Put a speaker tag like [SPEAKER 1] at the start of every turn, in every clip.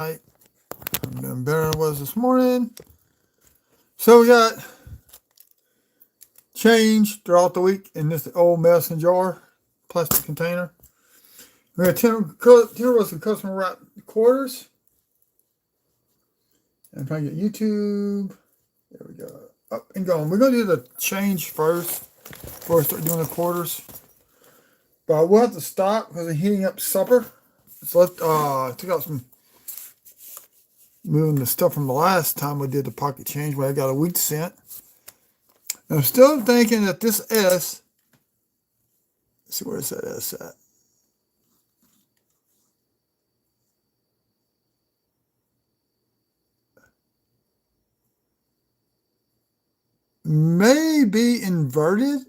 [SPEAKER 1] I've been better than I was this morning. So we got change throughout the week in this old medicine jar, plastic container. We got 10 rows of custom wrapped quarters. And if I get YouTube, there we go. Up and going. We're going to do the change first before I start doing the quarters. But we'll have to stop because I'm heating up supper. So let's took out some moving the stuff from the last time we did the pocket change where I got a wheat cent. And I'm still thinking that this S, let's see where's that S at? May be inverted.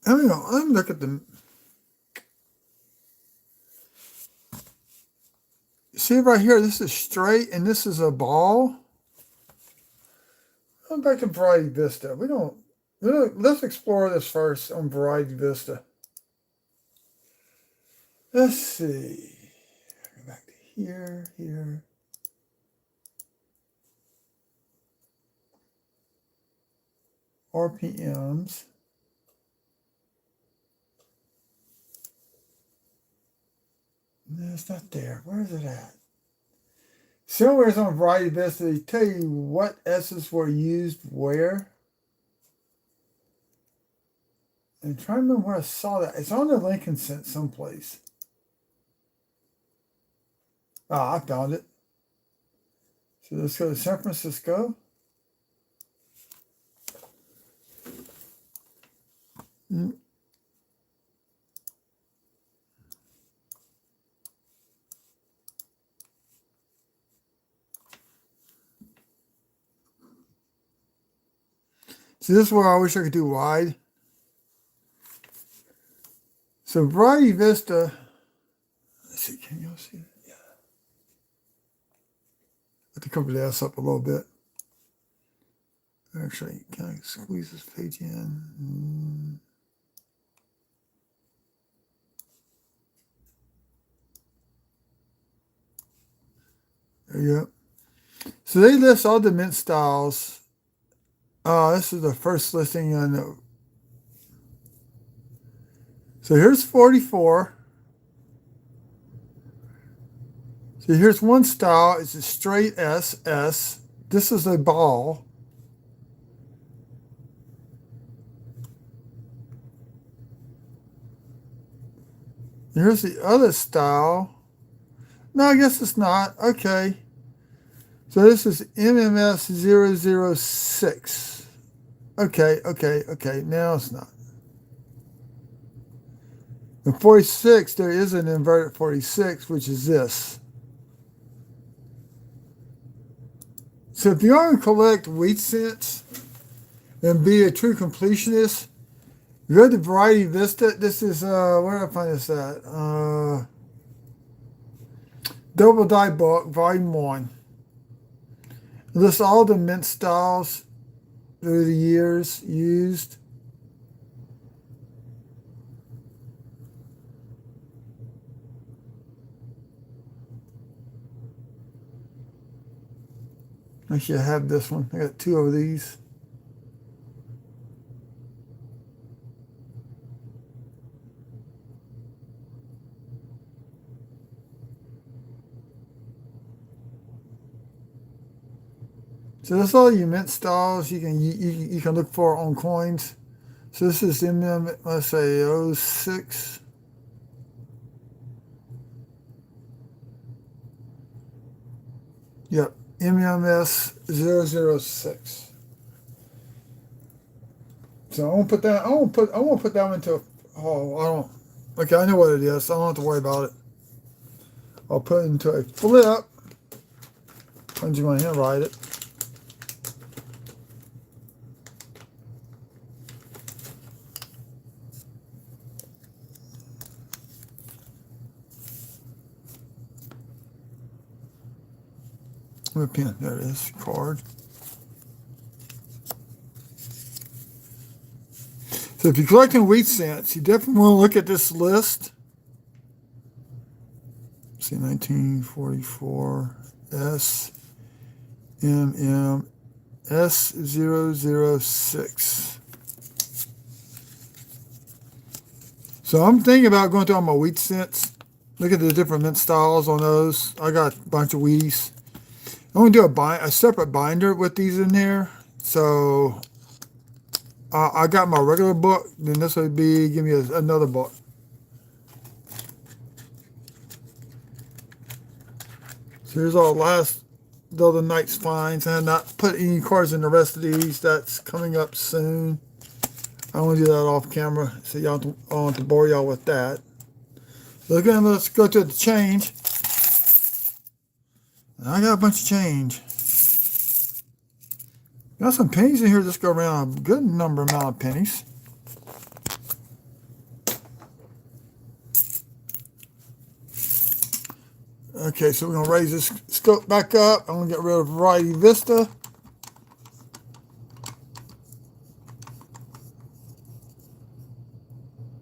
[SPEAKER 1] I don't know. Let me look at the. See right here, this is straight and this is a ball. I'm back to Variety Vista. Let's explore this first on Variety Vista. Let's see. Go back to here. RPMs. No, it's not there. Where is it at? Somewhere's on Variety Vista, they tell you what S's were used where. I'm trying to remember where I saw that. It's on the Lincoln Cent someplace. Ah, I found it. So let's go to San Francisco. So this is where I wish I could do wide. So Variety Vista, let's see, can y'all see it? Yeah. I have to cover the S up a little bit. Actually, can I squeeze this page in? There you go. So they list all the mint styles. This is the first listing on the. So here's 44. So here's one style. It's a straight SS. This is a ball. Here's the other style. No, I guess it's not. Okay. So this is MMS 006. Okay. Now it's not. In 46, there is an inverted 46, which is this. So if you want to collect wheat cents and be a true completionist, you go to Variety Vista. This is, where did I find this at? Double Die Book, Volume 1. It lists all the mint styles through the years used. Actually, I have this one. I got two of these. So that's all your mint styles you can look for on coins. So this is MM, let's say 06. Yep, MMS 006. So I won't put that. I won't put that into. Oh, I don't. Okay, I know what it is. So I don't have to worry about it. I'll put it into a flip. I'm just going to write it. Where pen? There it is. Card. So if you're collecting wheat cents, you definitely want to look at this list. See, 1944 SMM S006. So I'm thinking about going through all my wheat cents. Look at the different mint styles on those. I got a bunch of Wheaties. I'm going to do a separate binder with these in there. So I got my regular book. Then this would be, give me another book. So here's all the other night's finds. I have not put any cards in the rest of these. That's coming up soon. I want to do that off camera, so y'all don't want to bore y'all with that. So again, let's go to the change. I got a bunch of change. Got some pennies in here. Just go around a good amount of pennies. Okay, so we're gonna raise this scope back up. I'm gonna get rid of Variety Vista.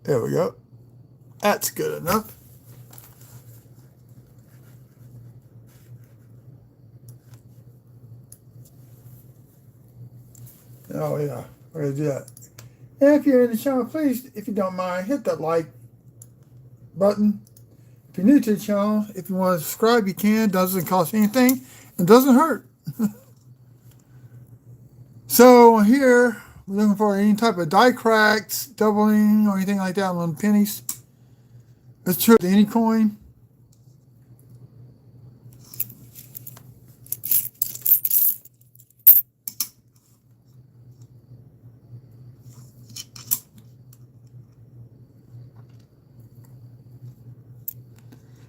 [SPEAKER 1] There we go. That's good enough. Oh yeah, we're gonna do that. And if you're in the channel, please, if you don't mind, hit that like button. If you're new to the channel, if you want to subscribe, you can. Doesn't cost anything. It doesn't hurt. So here, we're looking for any type of die cracks, doubling, or anything like that on pennies. Let's try any coin.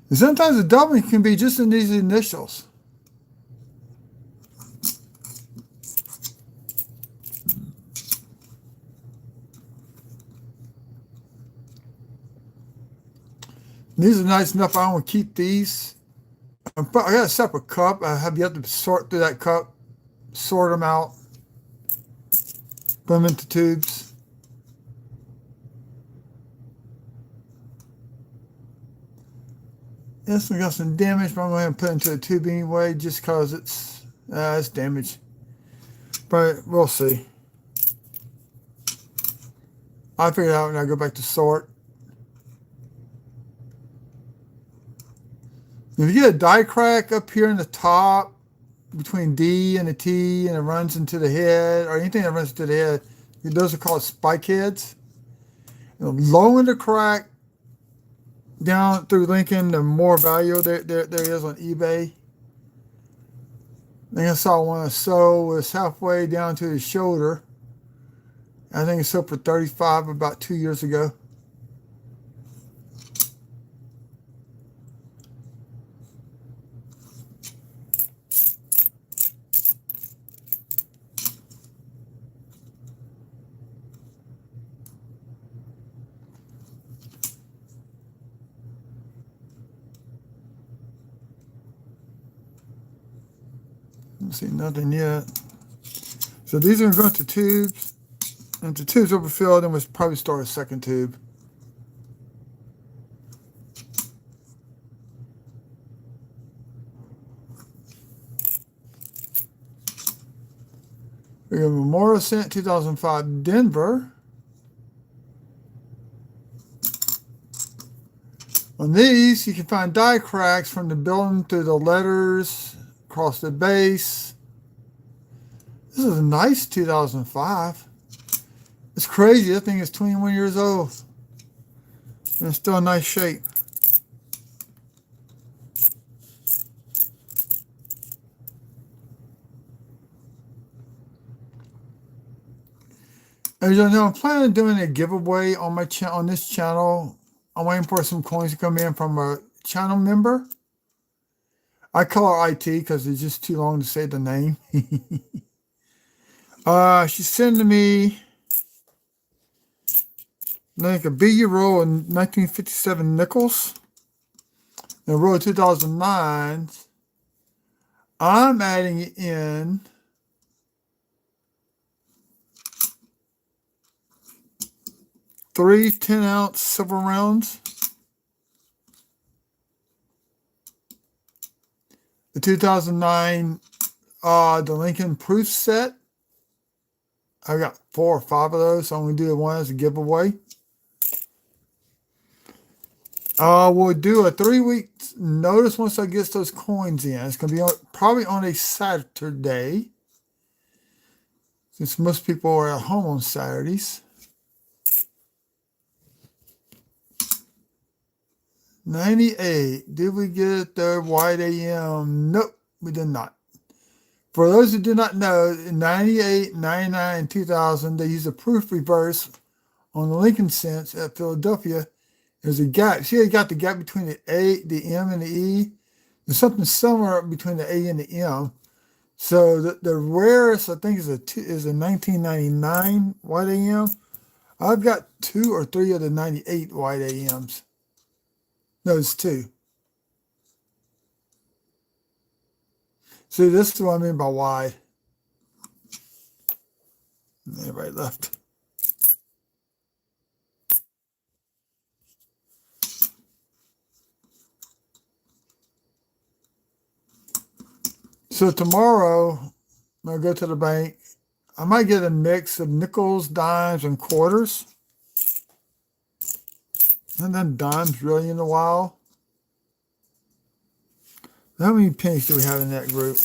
[SPEAKER 1] And sometimes the doubling can be just in these initials. These are nice enough. I want to keep these. I got a separate cup. I have to sort through that cup, sort them out, put them into tubes. This one got some damage, but I'm going to put it into a tube anyway, just because it's damaged. But we'll see. I'll figure it out when I go back to sort. If you get a die crack up here in the top between D and the T and it runs into the head, or anything that runs into the head, those are called spike heads. Low in the crack down through Lincoln, the more value there is on eBay. I think I saw one I sold was halfway down to the shoulder. I think it sold for $35 about 2 years ago. Don't see nothing yet. So these are going to tubes. And if the tube's overfilled, then we'll probably start a second tube. We have Memorial Cent 2005 Denver. On these, you can find die cracks from the building through the letters, across the base. This is a nice 2005. It's crazy. That thing is 21 years old. And it's still in nice shape. As you know, I'm planning on doing a giveaway on my on this channel. I'm waiting for some coins to come in from a channel member. I call her IT because it's just too long to say the name. She's sending me like a biggie roll in 1957 nickels and a roll of 2009. I'm adding in 3 10-ounce silver rounds. The 2009 the Lincoln Proof set. I got 4 or 5 of those, so I'm going to do the one as a giveaway. We'll do a 3-week notice once I get those coins in. It's going to be probably on a Saturday, since most people are at home on Saturdays. 98. Did we get the white AM? Nope, we did not. For those who do not know, in 98, 99, and 2000, they used a proof reverse on the Lincoln cents at Philadelphia. There's a gap. See, you got the gap between the A, the M, and the E. There's something similar between the A and the M. So the rarest, I think, is a 1999 white AM. I've got 2 or 3 of the 98 white AMs. No, it's 2. See, this is what I mean by wide. Everybody left. So tomorrow, I'm going to go to the bank. I might get a mix of nickels, dimes, and quarters. And then dimes really in a while. How many pennies do we have in that group?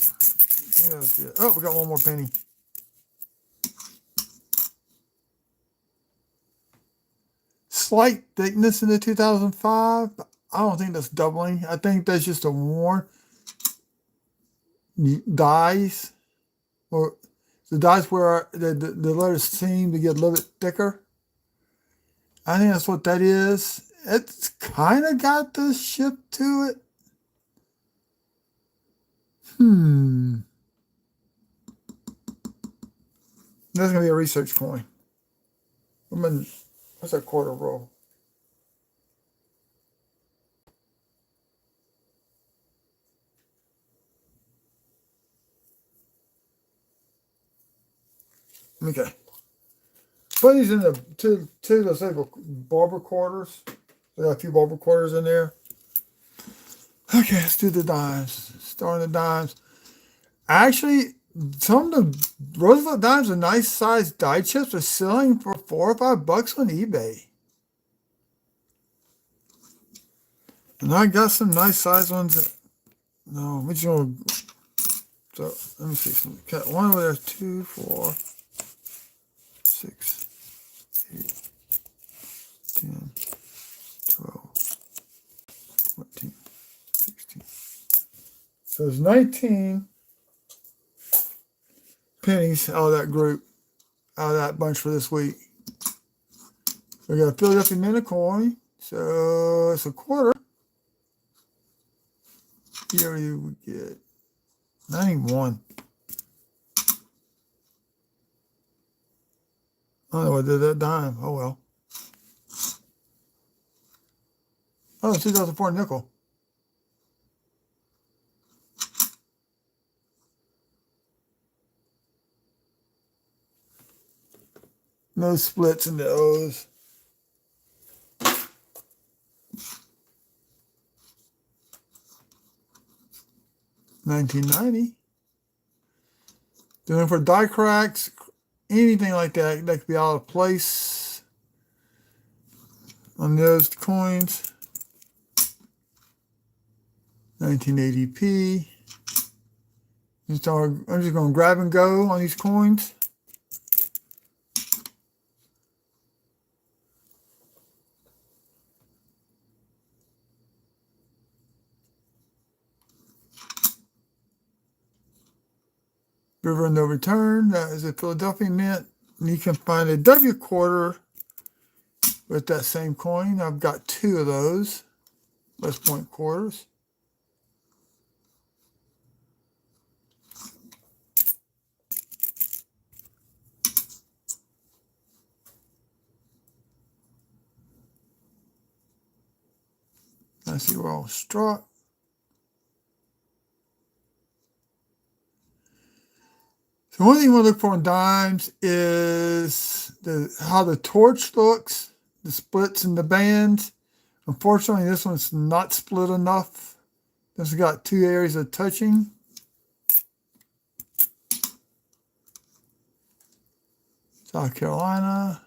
[SPEAKER 1] Oh, we got one more penny. Slight thickness in the 2005. I don't think that's doubling. I think that's just a worn dies, or the dies where the letters seem to get a little bit thicker. I think that's what that is. It's kind of got the ship to it. That's going to be a research coin. What's that quarter roll? Okay. Put these in the two let's say barber quarters. We got a few barber quarters in there. Okay, let's do the dimes. Starting the dimes. Actually, some of the Roosevelt dimes are nice sized die chips are selling for $4 or $5 on eBay. And I got some nice size ones. No, which one? So let me see. Got one over there, 2, 4, 6, 8, 10, 12, 14, 16. So there's 19 pennies out of that group, out of that bunch for this week. We got a Philadelphia Mint coin, so it's a quarter. Here we get 91. I don't know what did that dime. Oh well. Oh, 2004 nickel. No splits in the O's. $19.90. Doing for die cracks, anything like that that could be out of place on those coins. 1980p. I'm just going to grab and go on these coins. River No Return, that is a Philadelphia Mint. And you can find a W quarter with that same coin. I've got 2 of those West Point quarters. I see we're all struck. So one thing we'll look for in dimes is how the torch looks. the splits and the bands. Unfortunately, this one's not split enough. This has got two areas of touching. South Carolina.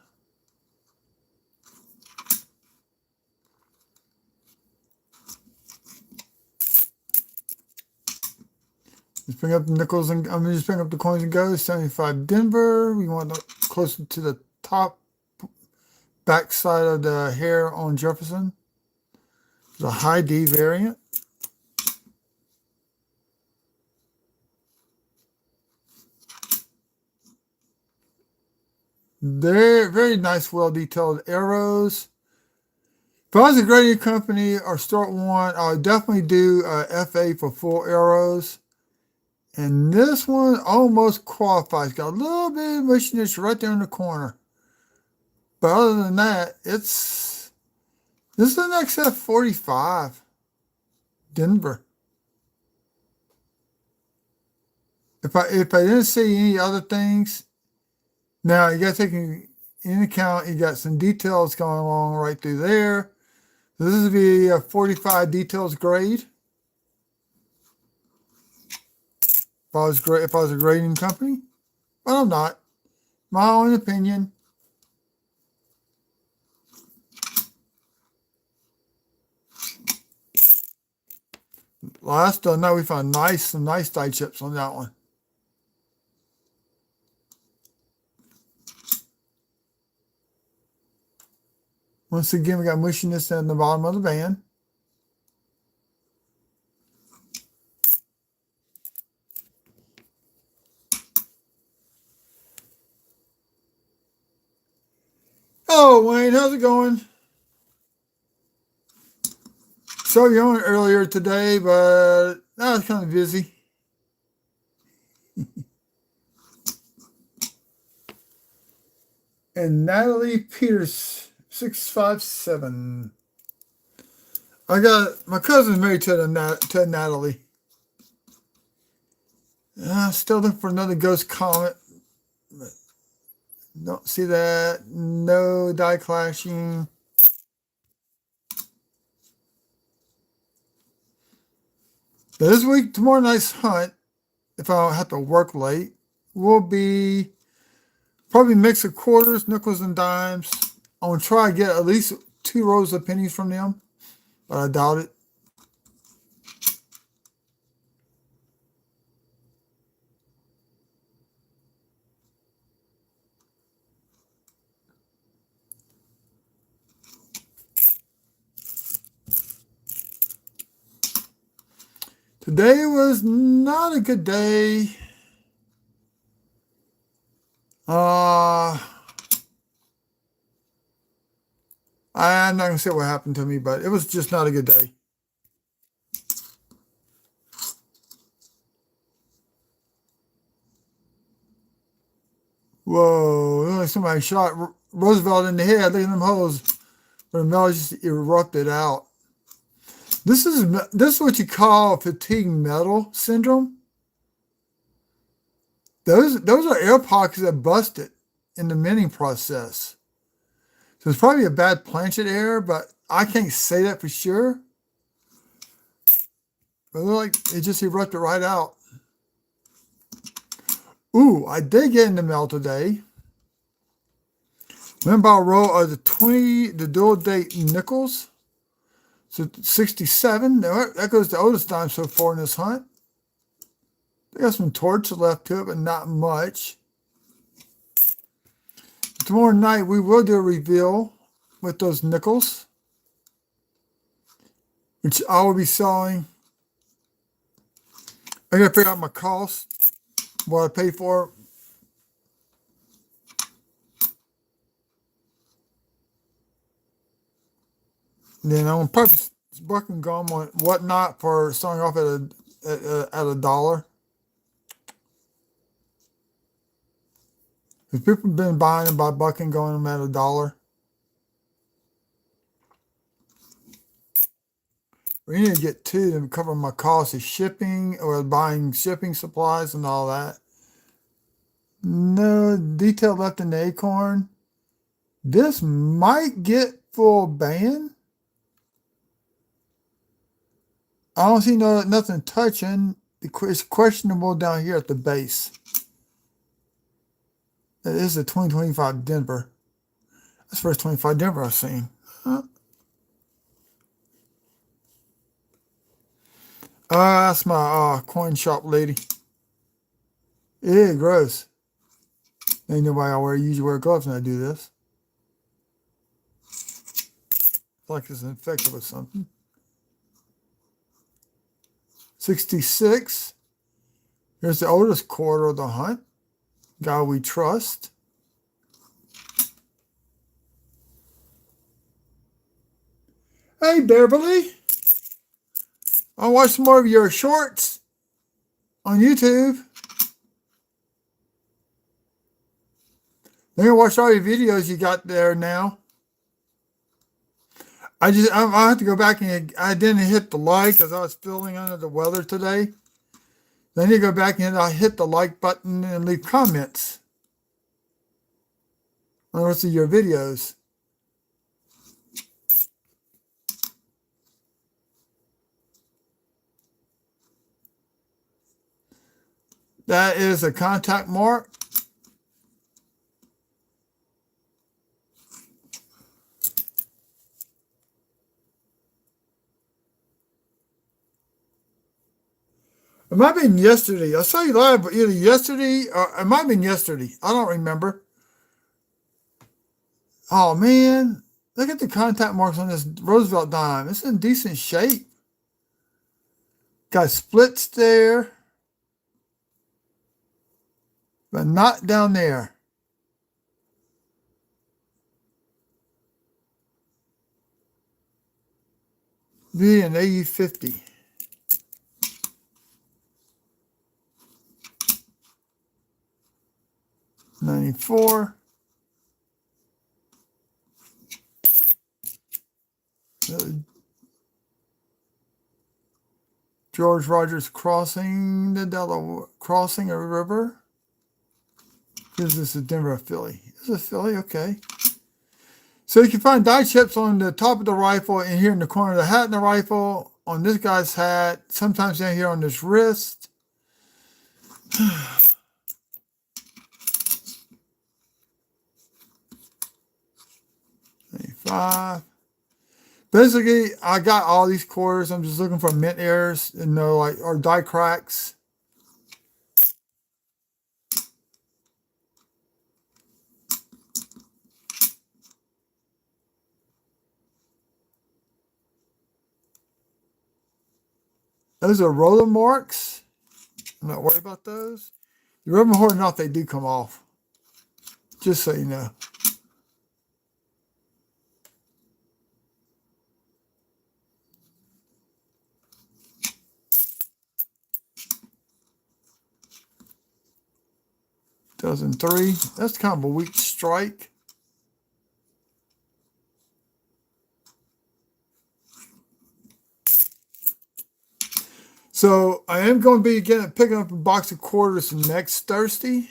[SPEAKER 1] Just bring up the nickels and I'm just bring up the coins and goes. 75 Denver. We want to closer to the top back side of the hair on Jefferson. The high D variant. They're very nice, well-detailed arrows. If I was a grading company or start one, I would definitely do FA for full arrows. And this one almost qualifies. Got a little bit of mushiness right there in the corner. But other than that, this is an XF45 Denver. If I didn't see any other things, now you got to take in account you got some details going along right through there. This is the 45 details grade. If I was a grading company, but I'm not. My own opinion. Last night we found some nice die chips on that one. Once again, we got mushiness in the bottom of the band. Oh, Wayne, how's it going? So you on earlier today, but I was kind of busy. And Natalie Peters, 657. My cousin's married to Natalie. Still looking for another ghost comet. Don't see that. No die clashing. But this week, tomorrow night's hunt, if I don't have to work late, will be probably mix of quarters, nickels, and dimes. I'm going to try to get at least 2 rows of pennies from them, but I doubt it. Today was not a good day. I'm not going to say what happened to me, but it was just not a good day. Whoa, look like somebody shot Roosevelt in the head. Look at them holes. Where the metal just erupted out. This is what you call fatigue metal syndrome. Those are air pockets that busted in the minting process. So it's probably a bad planchet error, but I can't say that for sure. But it looked like it just erupted right out. Ooh, I did get in the mail today. Remember a row of the dual date nickels. So 67, that goes to oldest dime so far in this hunt. They got some torch left to it, but not much. Tomorrow night, we will do a reveal with those nickels, which I will be selling. I got to figure out my cost, what I pay for. And then I'm probably bucking gum on whatnot for starting off at a dollar. Because people have been buying them by bucking going them at a dollar. We need to get 2 to cover my cost of shipping or buying shipping supplies and all that. No detail left in the acorn. This might get full ban. I don't see nothing touching. It's questionable down here at the base. It is a 2025 Denver. That's the first 25 Denver I've seen. Huh? That's my coin shop lady. Yeah, gross. Ain't nobody usually wear gloves when I do this. It's like it's infected with something. 66. Here's the oldest quarter of the hunt. Guy we trust. Hey, Beverly. I'll watch some more of your shorts on YouTube. I'm gonna watch all your videos you got there now. I have to go back and I didn't hit the like because I was feeling under the weather today. Then you go back and I hit the like button and leave comments on the rest of your videos. That is a contact mark. It might have been yesterday. I saw you live either yesterday or it might have been yesterday. I don't remember. Oh man, look at the contact marks on this Roosevelt dime. It's in decent shape. Got splits there, but not down there. Be an AU50. '94. George Rogers crossing the Delaware, crossing a river. Is this a Denver Philly? This is a Philly, okay. So you can find die chips on the top of the rifle and here in the corner of the hat in the rifle, on this guy's hat, sometimes down here on this wrist. 95. Basically, I got all these quarters. I'm just looking for mint errors and or die cracks. Those are roller marks. I'm not worried about those. You rub them hard enough, they do come off. Just so you know. Dozen 3. That's kind of a weak strike. So I am going to be picking up a box of quarters next Thursday.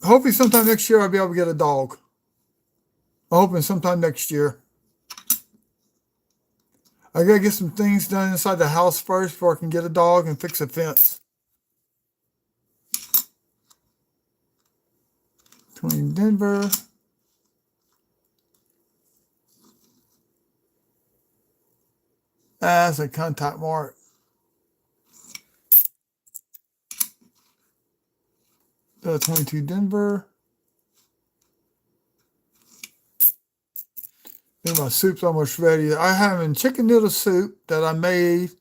[SPEAKER 1] Hopefully sometime next year I'll be able to get a dog. I'm hoping sometime next year. I gotta get some things done inside the house first before I can get a dog and fix a fence. 20 Denver. That's a contact mark. The 22 Denver. I think my soup's almost ready. I have chicken noodle soup that I made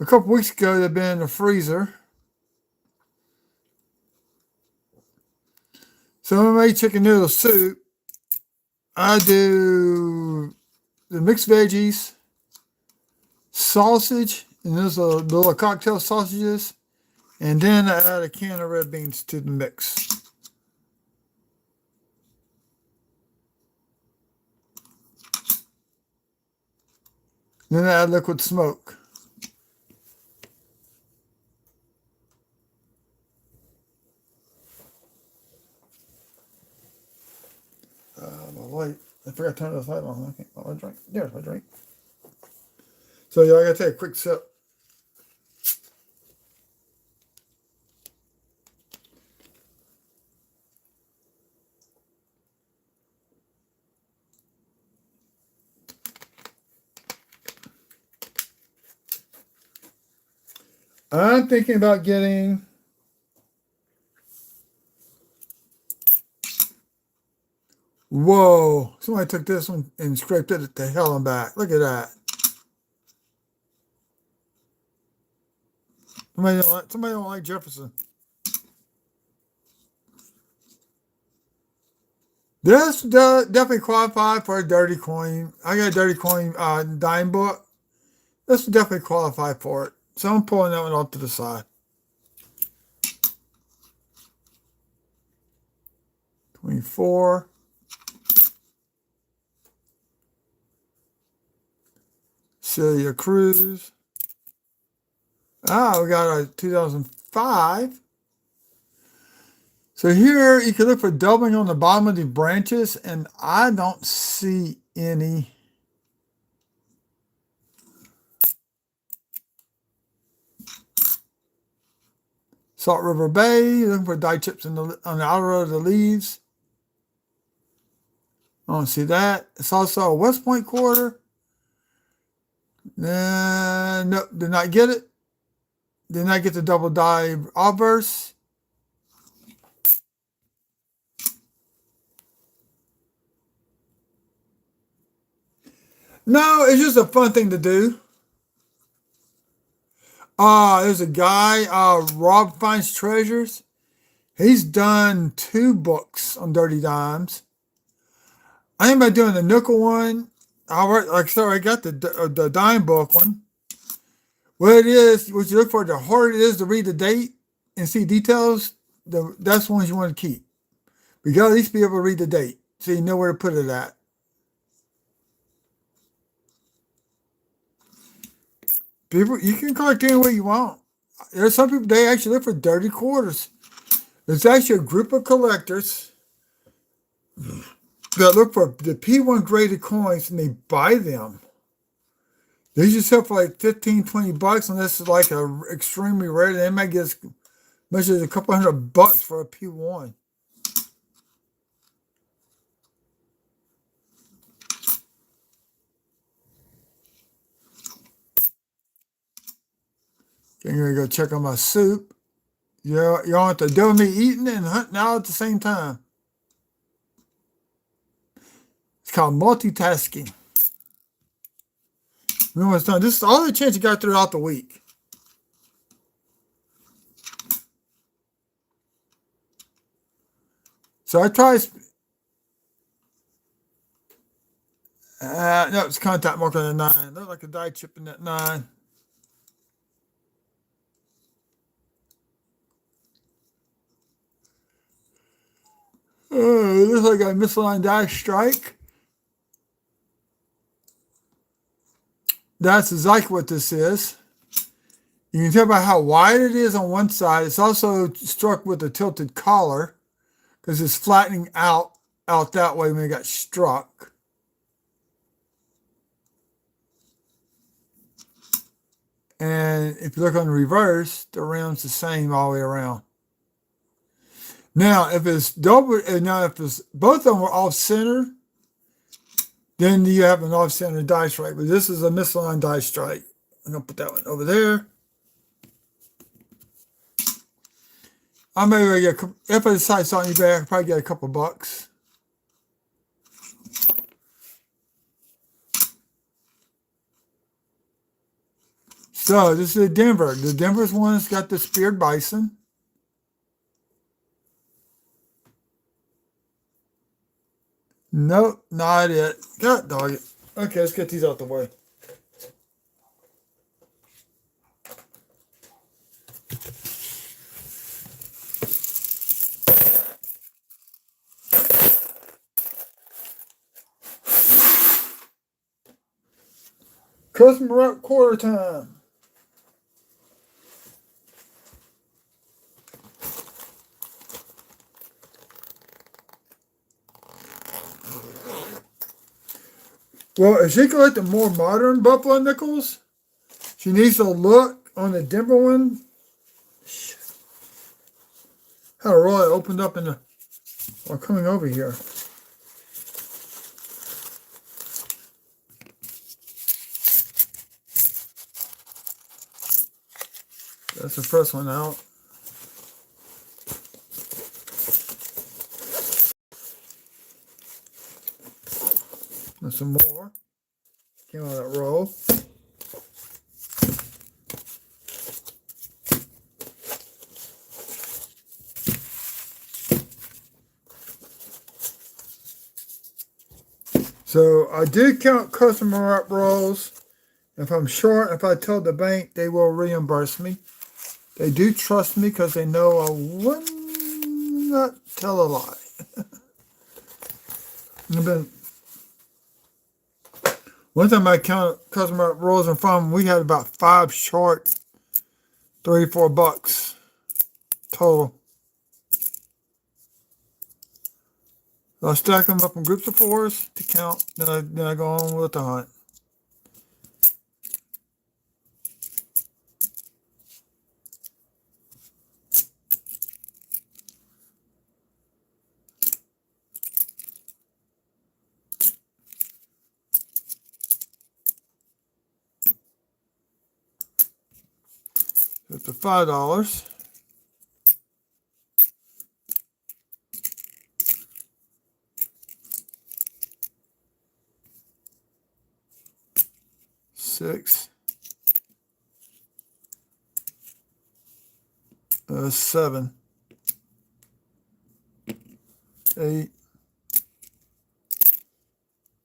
[SPEAKER 1] a couple weeks ago. They've been in the freezer. So when I make chicken noodle soup, I do the mixed veggies, sausage, and those are little cocktail sausages, and then I add a can of red beans to the mix. Then add liquid smoke. My light. I forgot to turn this light on. I can't. Oh, my drink. There's my drink. So yeah, I gotta take a quick sip. I'm thinking about getting whoa, somebody took this one and scraped it to hell and back. Look at that. Somebody don't like Jefferson. This definitely qualified for a dirty coin. I got a dirty coin dime book. This would definitely qualify for it. So I'm pulling that one off to the side. 24. Celia Cruz. We got a 2005. So here you can look for doubling on the bottom of the branches, and I don't see any. Salt River Bay, looking for die chips on the outer row of the leaves. I don't see that. It's also a West Point quarter. No, did not get it. Did not get the double die obverse. No, it's just a fun thing to do. There's a guy, Rob Finds Treasures. He's done 2 books on Dirty Dimes. I think about doing the nickel one. Like I said, I got the dime book one. What it is, what you look for, the harder it is to read the date and see details, that's the ones you want to keep. You got to at least be able to read the date so you know where to put it at. People, you can collect any way you want. There's some people, they actually look for dirty quarters. There's actually a group of collectors that look for the P1 graded coins and they buy them. They usually sell for like 15, 20 bucks, and this is like a extremely rare. They might get as much as a couple $100 for a P1. I'm gonna go check on my soup. You want to do me eating and hunting out at the same time. It's called multitasking. Remember, it's done. This is all the chance you got throughout the week. So I try. No, it's contact marker on the 9. Look like a die chip in that 9. It looks like a misaligned die strike. That's exactly what this is. You can tell by how wide it is on one side. It's also struck with a tilted collar because it's flattening out that way when it got struck. And if you look on the reverse, the rim's the same all the way around. Now, if it's double, if it's both of them were off center, then you have an off center die strike. But this is a misaligned die strike. I'm gonna put that one over there. I may get if I decide something eBay, I can probably get a couple bucks. So this is Denver. The Denver's one has got the speared bison. Nope, not it. God dog it. Okay, let's get these out the way. Customer rep quarter time. Well, if she collected more modern Buffalo nickels, she needs to look on the Denver one. How it really opened up in the while coming over here. That's the first one out. And some more. Came out of that roll. So I did count customer rep rolls. If I'm short, if I tell the bank, they will reimburse me. They do trust me because they know I would not tell a lie. One time I counted customer rep rolls and from we had about 5 short, $34 total. So I stack them up in groups of 4s to count. Then I go on with the hunt. It's the $5. $6. 7. 8.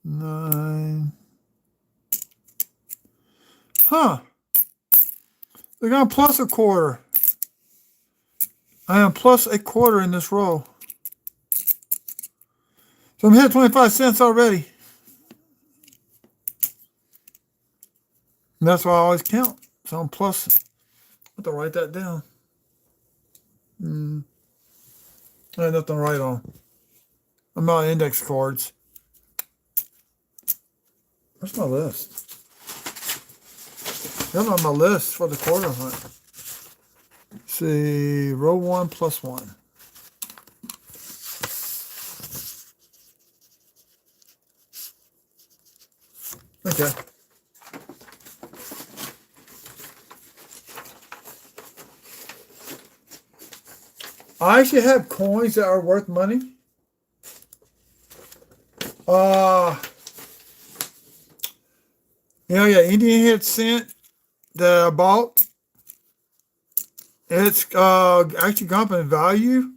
[SPEAKER 1] 9. Huh. They got plus a quarter. I am plus a quarter in this row. So I'm hitting 25 cents already. And that's why I always count. So I'm plus. I have to write that down. I had nothing to write on. I'm out of index cards. Where's my list? I'm on my list for the quarter hunt. Let's see, row 1 plus 1. Okay. I actually have coins that are worth money. Indian head cent that I bought. It's actually gone up in value.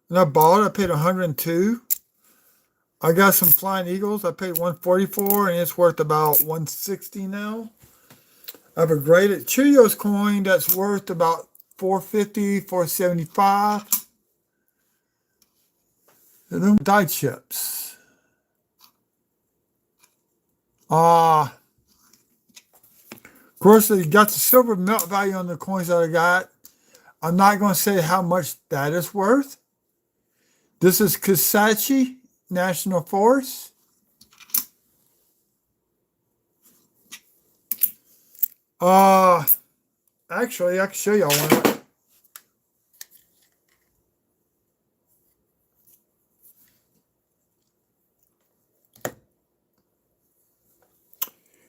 [SPEAKER 1] When I bought it, I paid 102. I got some Flying Eagles. I paid 144, and it's worth about 160 now. I have a graded Cheerios coin that's worth about 450, 475. And then die chips. Of course, they got the silver melt value on the coins that I got. I'm not going to say how much that is worth. This is Kisatchie National Forest. Actually, I can show y'all one.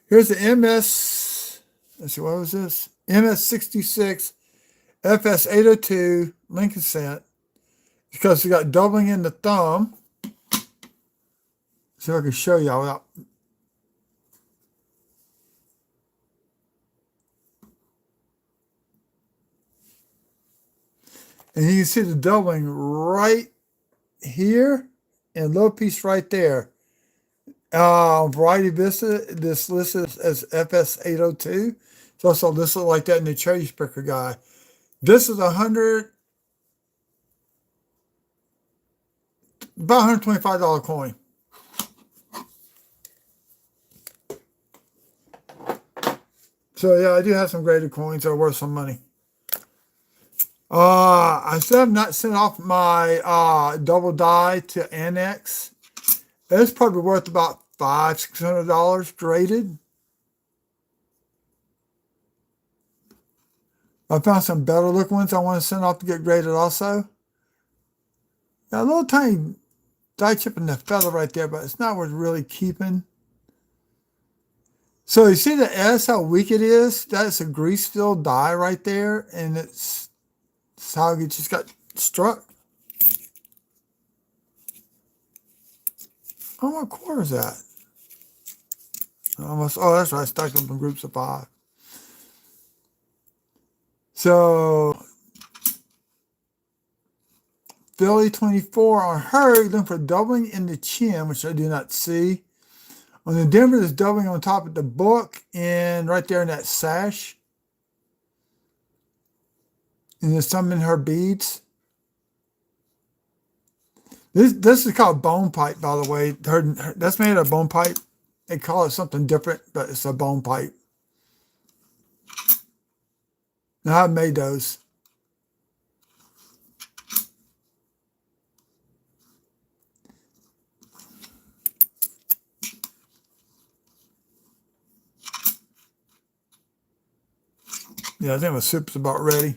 [SPEAKER 1] Here's the MS. Let's see, what was this? MS66 FS802 Lincoln cent. Because we got doubling in the thumb. So I can show y'all without. And you can see the doubling right here and a little piece right there. Variety Vista, this listed as FS802. It's also listed like that in the Cherry Picker guy. This is about $125 coin. So yeah, I do have some graded coins that are worth some money. I still have not sent off my double die to Annex. It's probably worth about $500-600 graded. I found some better looking ones I want to send off to get graded also. Got a little tiny die chip in the feather right there, but it's not worth really keeping. So you see the S, how weak it is? That's a grease-filled die right there, and it's how it just got struck. Oh, what quarter is that? Almost. Oh, that's right. I stacked them in groups of 5. So Philly 24 on her, looking for doubling in the chin, which I do not see. On the Denver, there's doubling on top of the book and right there in that sash. And there's some in her beads. This is called bone pipe, by the way. That's made of bone pipe. They call it something different, but it's a bone pipe. Now, I've made those. Yeah, I think my soup's about ready.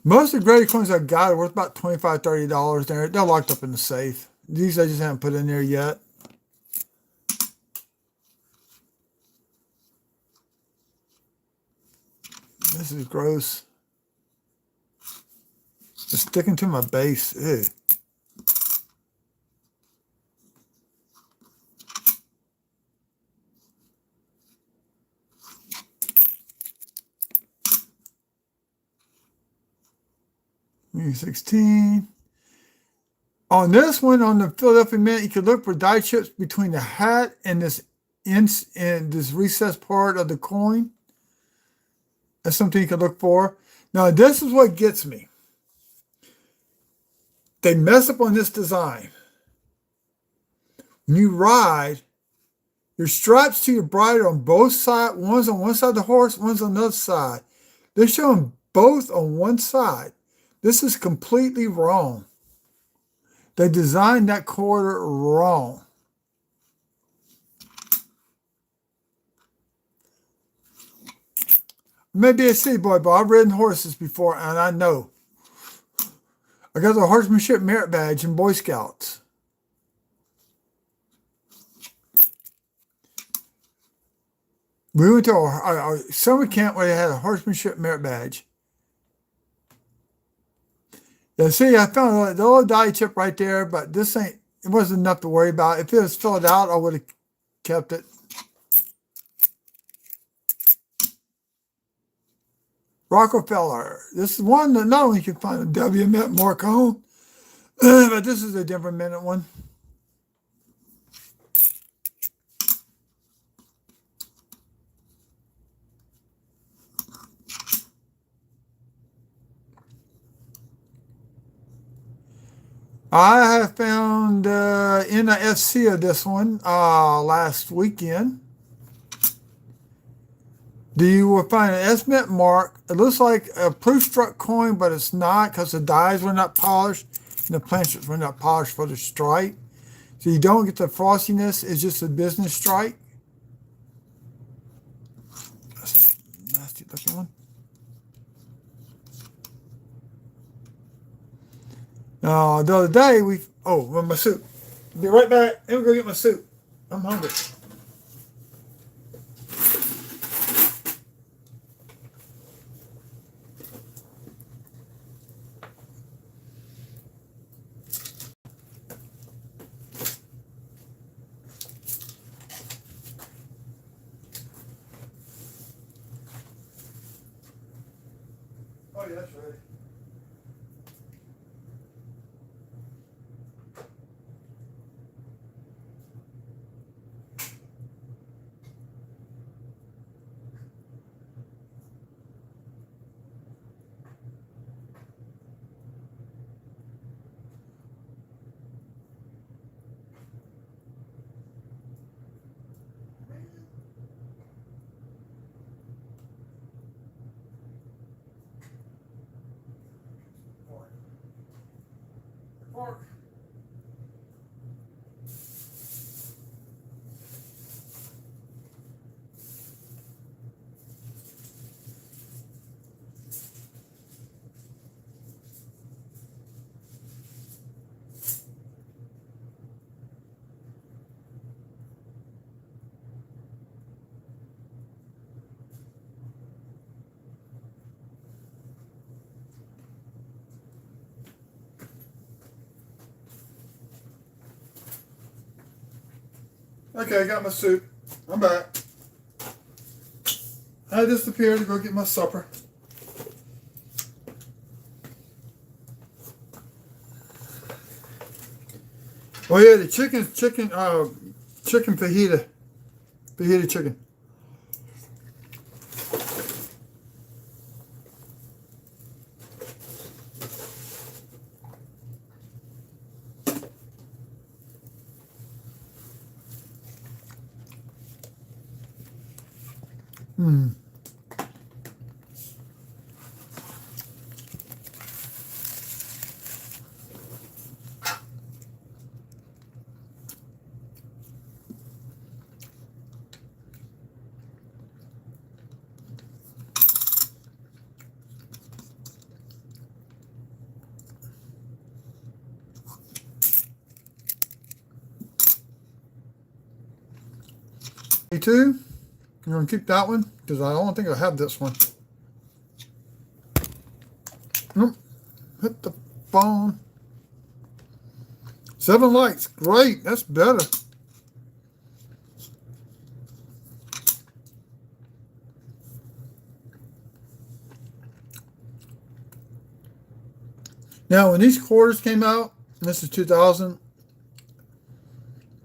[SPEAKER 1] Most of the graded coins I got are worth about $25-30 there. They're locked up in the safe. These I just haven't put in there yet. This is gross. It's sticking to my base. Ew. Maybe 16. On this one, on the Philadelphia Mint, you could look for die chips between the hat and this recessed part of the coin. That's something you can look for. Now, this is what gets me. They mess up on this design. When you ride, your straps to your bridle on both sides. One's on one side of the horse, one's on the other side. They're showing both on one side. This is completely wrong. They designed that quarter wrong. Maybe a city boy, but I've ridden horses before, and I know. I got the horsemanship merit badge in Boy Scouts. We went to our summer camp where they had a horsemanship merit badge. Yeah, see, I found the little die chip right there, but this ain't, it wasn't enough to worry about. If it was filled out, I would have kept it. Rockefeller. This is one that not only you can find a W Mint Marcone, but this is a different minute one. I have found NIFC of this one last weekend. You will find an S-Mint mark. It looks like a proof struck coin, but it's not because the dies were not polished and the planchet were not polished for the strike. So you don't get the frostiness. It's just a business strike. That's a nasty looking one. The other day with my soup. Be right back. I'm gonna go get my soup. I'm hungry. Oh yeah, that's right. ballpark. Okay, I got my suit. I'm back. I disappeared to go get my supper. Oh yeah, the chicken fajita chicken. Hmm. Me too. I'm gonna keep that one because I don't think I have this one. Nope. Hit the phone. 7 likes. Great. That's better. Now, when these quarters came out, this is 2000.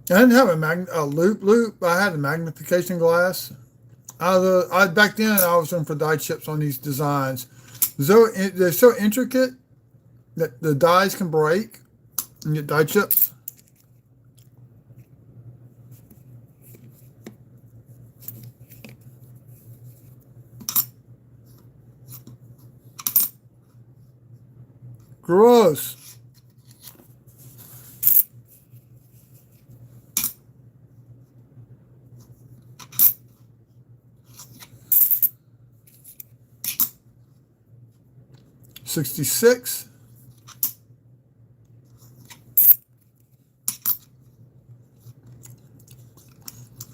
[SPEAKER 1] I didn't have a loop. I had a magnification glass. Back then I was looking for die chips on these designs. They're so intricate that the dies can break and get die chips. Gross. $66.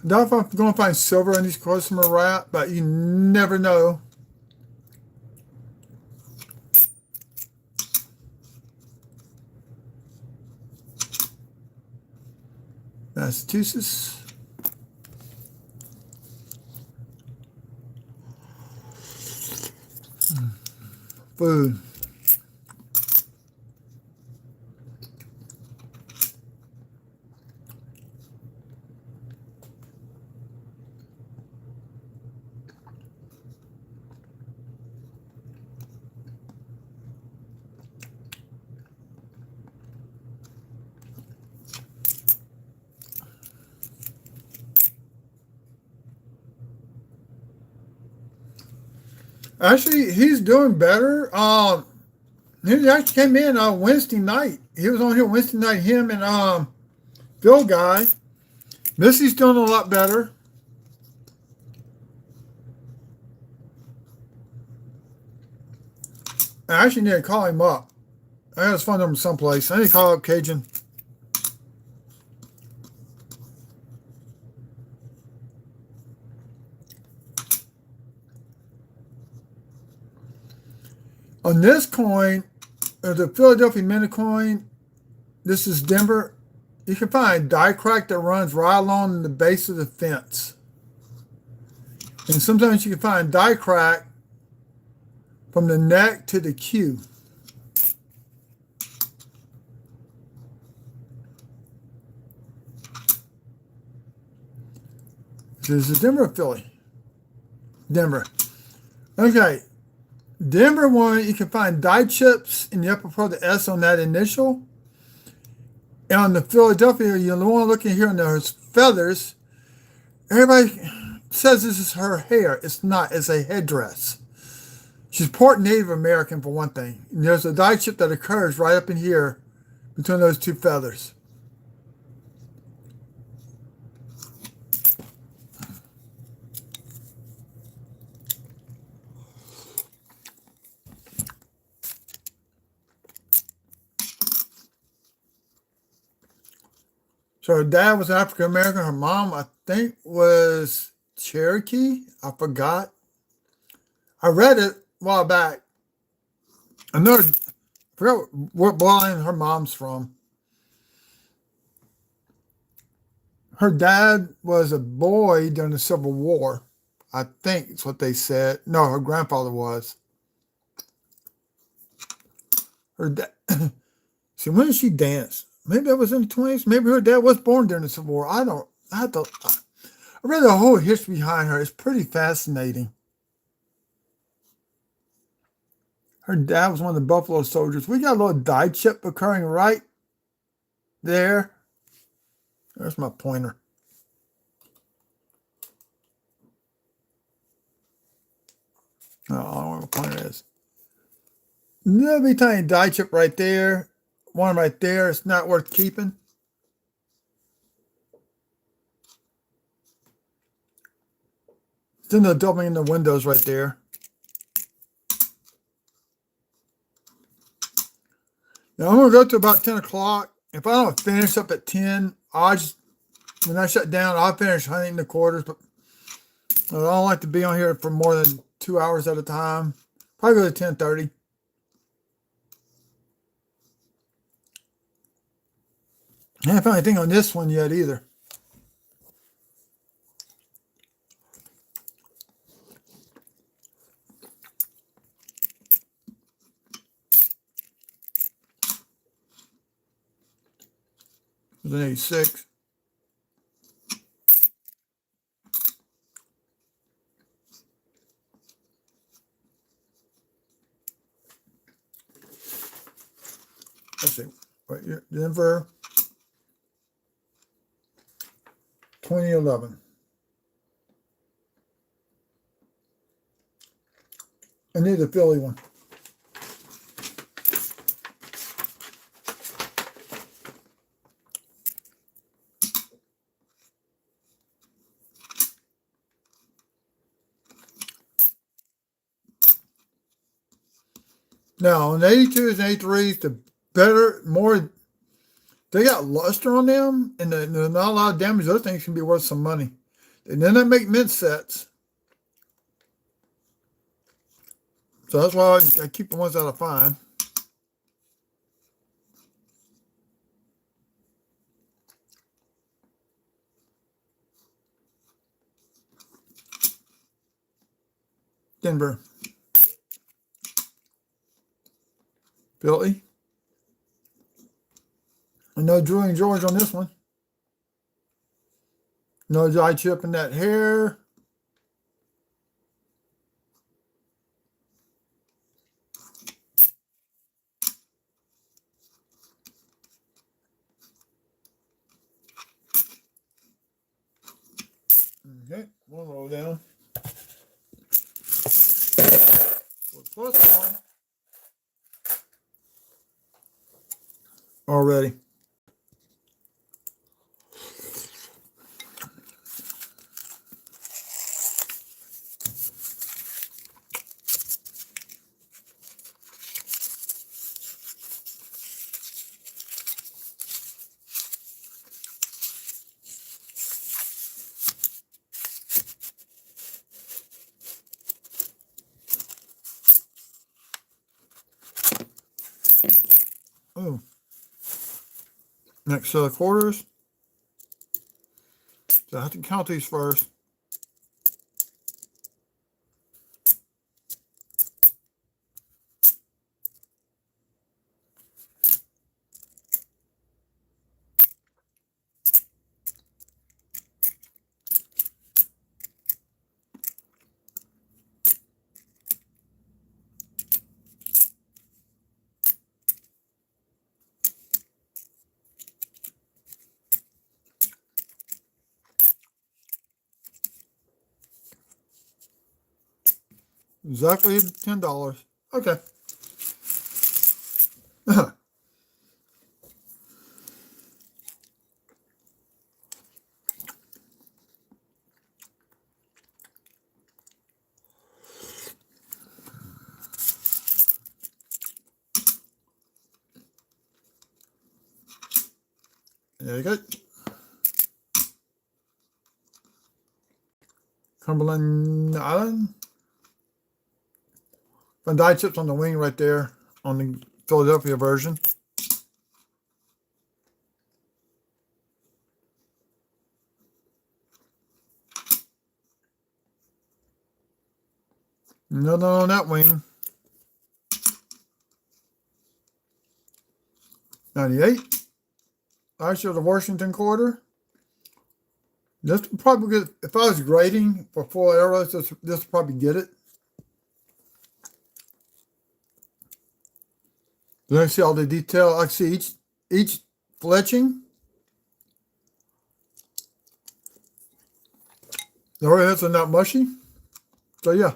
[SPEAKER 1] Now if I'm going to find silver in these customer wrap, but you never know. Massachusetts. Food. Actually, he's doing better. He actually came in on Wednesday night. He was on here Wednesday night. Him and Phil Guy. Missy's doing a lot better. I actually need to call him up. I got his phone number someplace. I need to call up Cajun. On this coin, the Philadelphia Mint coin, this is Denver. You can find a die crack that runs right along the base of the fence. And sometimes you can find die crack from the neck to the queue. This is Denver or Philly? Denver. Okay. Denver one, you can find die chips in the upper part of the S on that initial. And on the Philadelphia, you'll want to look in here on those feathers. Everybody says this is her hair. It's not. It's a headdress. She's part Native American for one thing. And there's a die chip that occurs right up in here between those two feathers. So her dad was African American. Her mom, I think, was Cherokee. I forgot. I read it a while back. I forgot what line her mom's from. Her dad was a boy during the Civil War. I think it's what they said. No, her grandfather was. Her dad. See, when did she dance? Maybe that was in the 20s. Maybe her dad was born during the Civil War. I don't. I read the whole history behind her. It's pretty fascinating. Her dad was one of the Buffalo Soldiers. We got a little die chip occurring right there. There's my pointer. Oh, I don't know where my pointer is. Little tiny die chip right there. One right there. It's not worth keeping. It's in the doubling in the windows right there. Now I'm gonna go to about 10 o'clock. If I don't finish up at 10, when I shut down, I'll finish hunting the quarters. But I don't like to be on here for more than 2 hours at a time. Probably go to 10:30. I haven't found anything on this one yet either. It was an 86. Let's see. Right here, Denver, 2011. I need the Philly one. Now, on the 82s and 83s, the more they got luster on them, and there's not a lot of damage. Those things can be worth some money. And then they make mint sets. So that's why I keep the ones that I find. Denver. Philly. And no drilling George on this one. No die chip in that hair. Okay, one roll down. Plus one. Already. Oh. Next set of quarters. So I have to count these first. Exactly $10. Okay. There you go. Cumberland Island. Some die chips on the wing right there on the Philadelphia version. Nothing on that wing. 98. I show the Washington quarter. This would probably get, if I was grading for full arrows, this would probably get it. Then I see all the detail. I see each fletching. The arrowheads are not mushy. So yeah.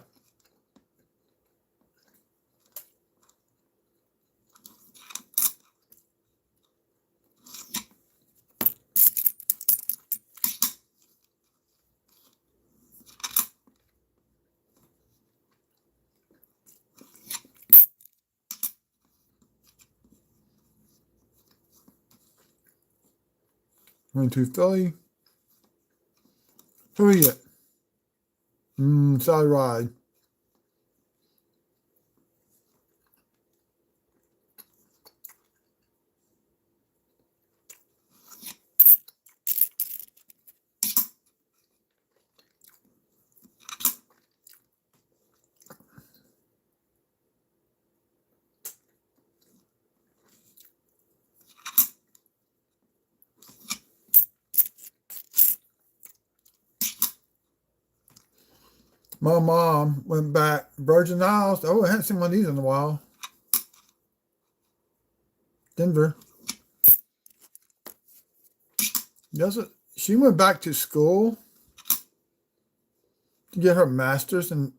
[SPEAKER 1] Went to Philly. Who we get? Sally Ride. My mom went back Virgin Isles. Oh, I hadn't seen one of these in a while. Denver. Yes, she went back to school to get her master's in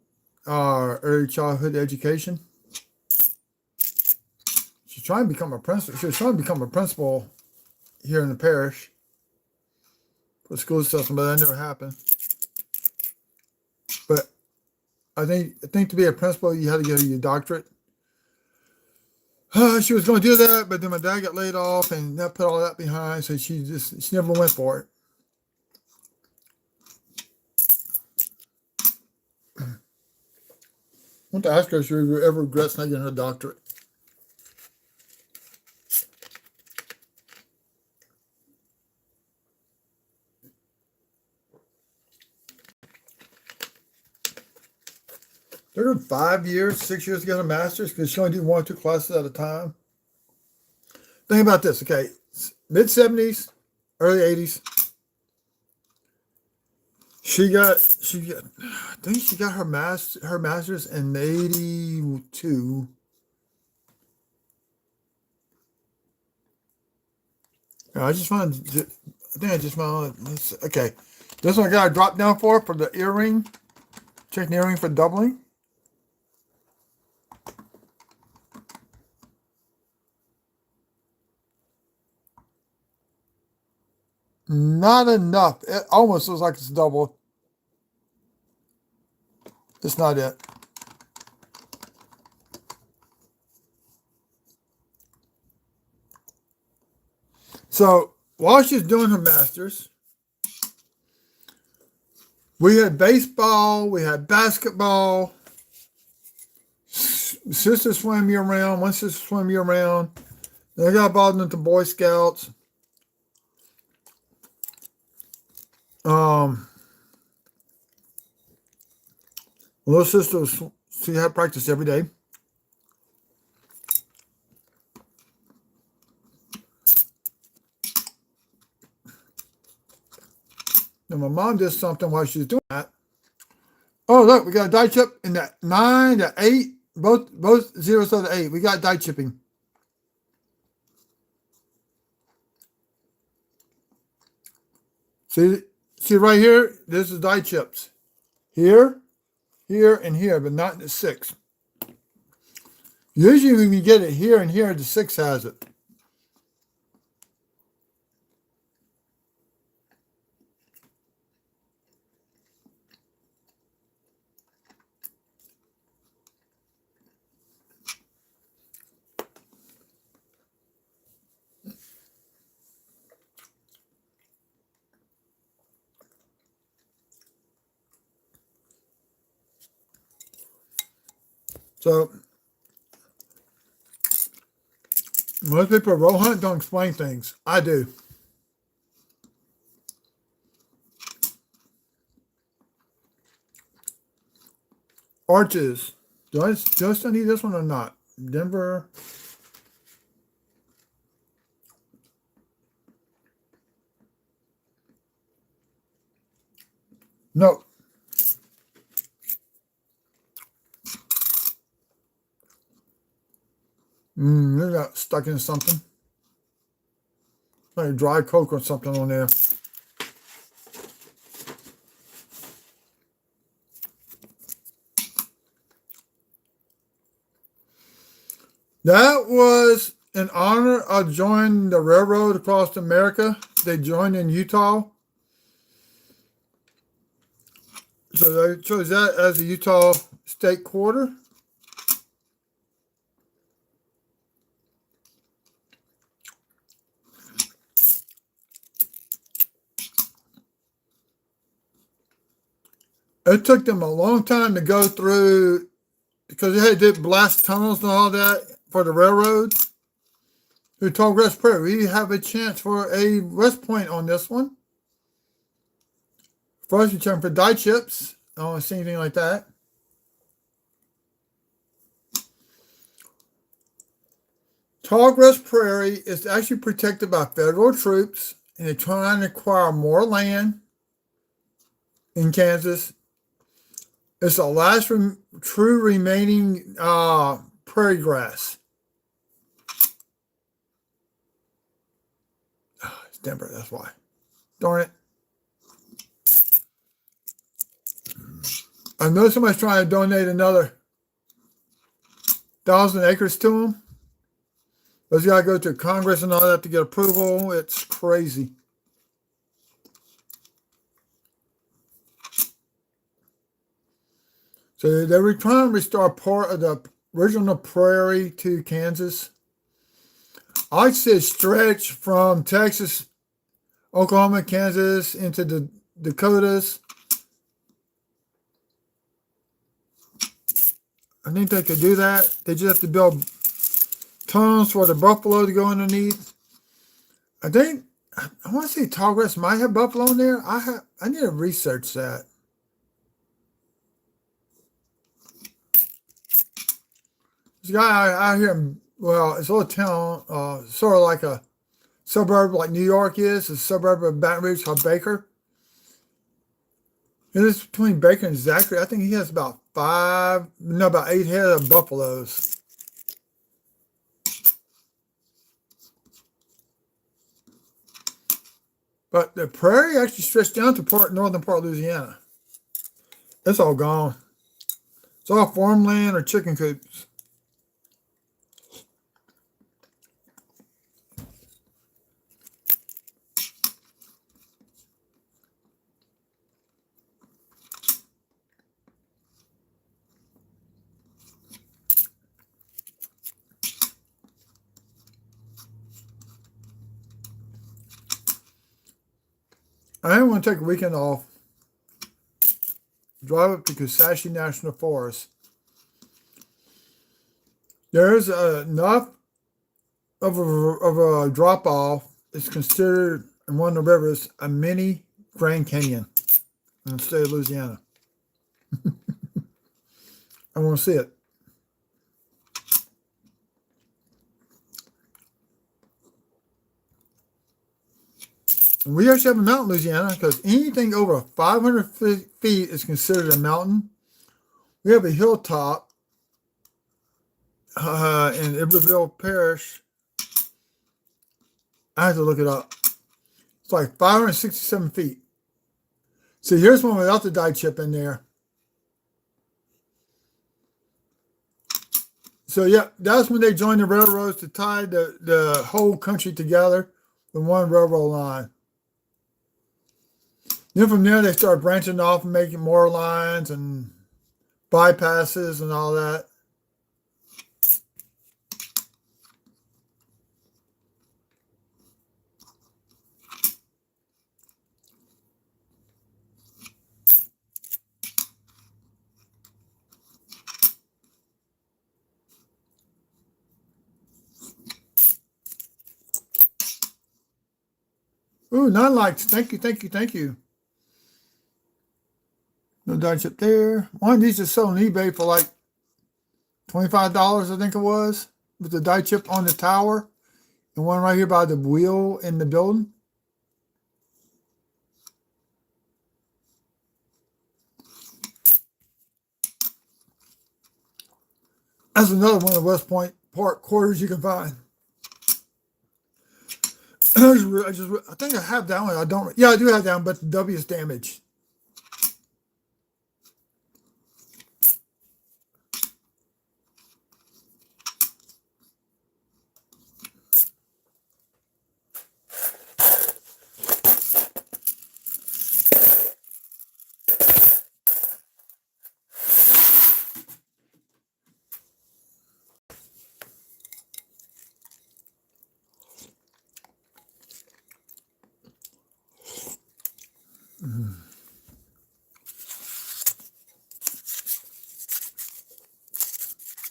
[SPEAKER 1] early childhood education. She's trying to become a principal. She was trying to become a principal here in the parish for the school system, but that never happened. But I think to be a principal, you had to get your doctorate. She was going to do that, but then my dad got laid off, and that put all that behind. So she never went for it. I want to ask her if she ever regrets not getting her doctorate. Took her 5 years, 6 years to get a master's because she only did 1 or 2 classes at a time. Think about this, okay? Mid-70s, early 80s. I think she got her master's in 82. I think I just found, okay. This one I got a drop down for the earring. Check the earring for doubling. Not enough. It almost looks like it's double. It's not it. So while she's doing her master's, we had baseball, we had basketball. Sister swam year round. One sister swam year round. Then I got involved into Boy Scouts. Little sister, she had practice every day. And my mom did something while she was doing that. Oh, look, we got a die chip in that 9, the 8, both zeros of the 8. We got die chipping. See right here, this is die chips. Here, here, and here, but not in the 6. Usually when you get it here and here, the 6 has it. So most people roll hunt don't explain things. I do. Arches. Do I just need this one or not? Denver. No. They got stuck in something. Like dry coke or something on there. That was in honor of joining the railroad across America. They joined in Utah. So they chose that as a Utah state quarter. It took them a long time to go through because they had to blast tunnels and all that for the railroad. Through Tallgrass Prairie, we have a chance for a West Point on this one. First, we check for die chips. I don't see anything like that. Tallgrass Prairie is actually protected by federal troops, and they're trying to acquire more land in Kansas. It's the last true remaining prairie grass. Oh, it's Denver, that's why. Darn it. I know somebody's trying to donate another 1,000 acres to them. But you got to go to Congress and all that to get approval. It's crazy. So they were trying to restore part of the original prairie to Kansas. I'd say stretch from Texas, Oklahoma, Kansas into the Dakotas. I think they could do that. They just have to build tunnels for the buffalo to go underneath. I think I want to say Tallgrass might have buffalo in there. I need to research that. This guy out here, well, it's a little town, sort of like a suburb like New York is, a suburb of Baton Rouge called Baker. And it's between Baker and Zachary. I think he has about 8 head of buffaloes. But the prairie actually stretched down to northern part of Louisiana. It's all gone. It's all farmland or chicken coops. I want to take a weekend off. Drive up to Kusashe National Forest. There's enough of a drop off. It's considered in one of the rivers a mini Grand Canyon in the state of Louisiana. I want to see it. We actually have a mountain in Louisiana because anything over 500 feet is considered a mountain. We have a hilltop in Iberville Parish. I have to look it up. It's like 567 feet. So here's one without the die chip in there. So yeah, that's when they joined the railroads to tie the whole country together with one railroad line. Then from there, they started branching off and making more lines and bypasses and all that. Ooh, 9 likes. Thank you, thank you, thank you. No die chip there. One of these is selling on eBay for like $25, I think it was, with the die chip on the tower. And one right here by the wheel in the building. That's another one of the West Point Park quarters you can find. I think I have that one. I don't. Yeah, I do have that one, but the W is damaged.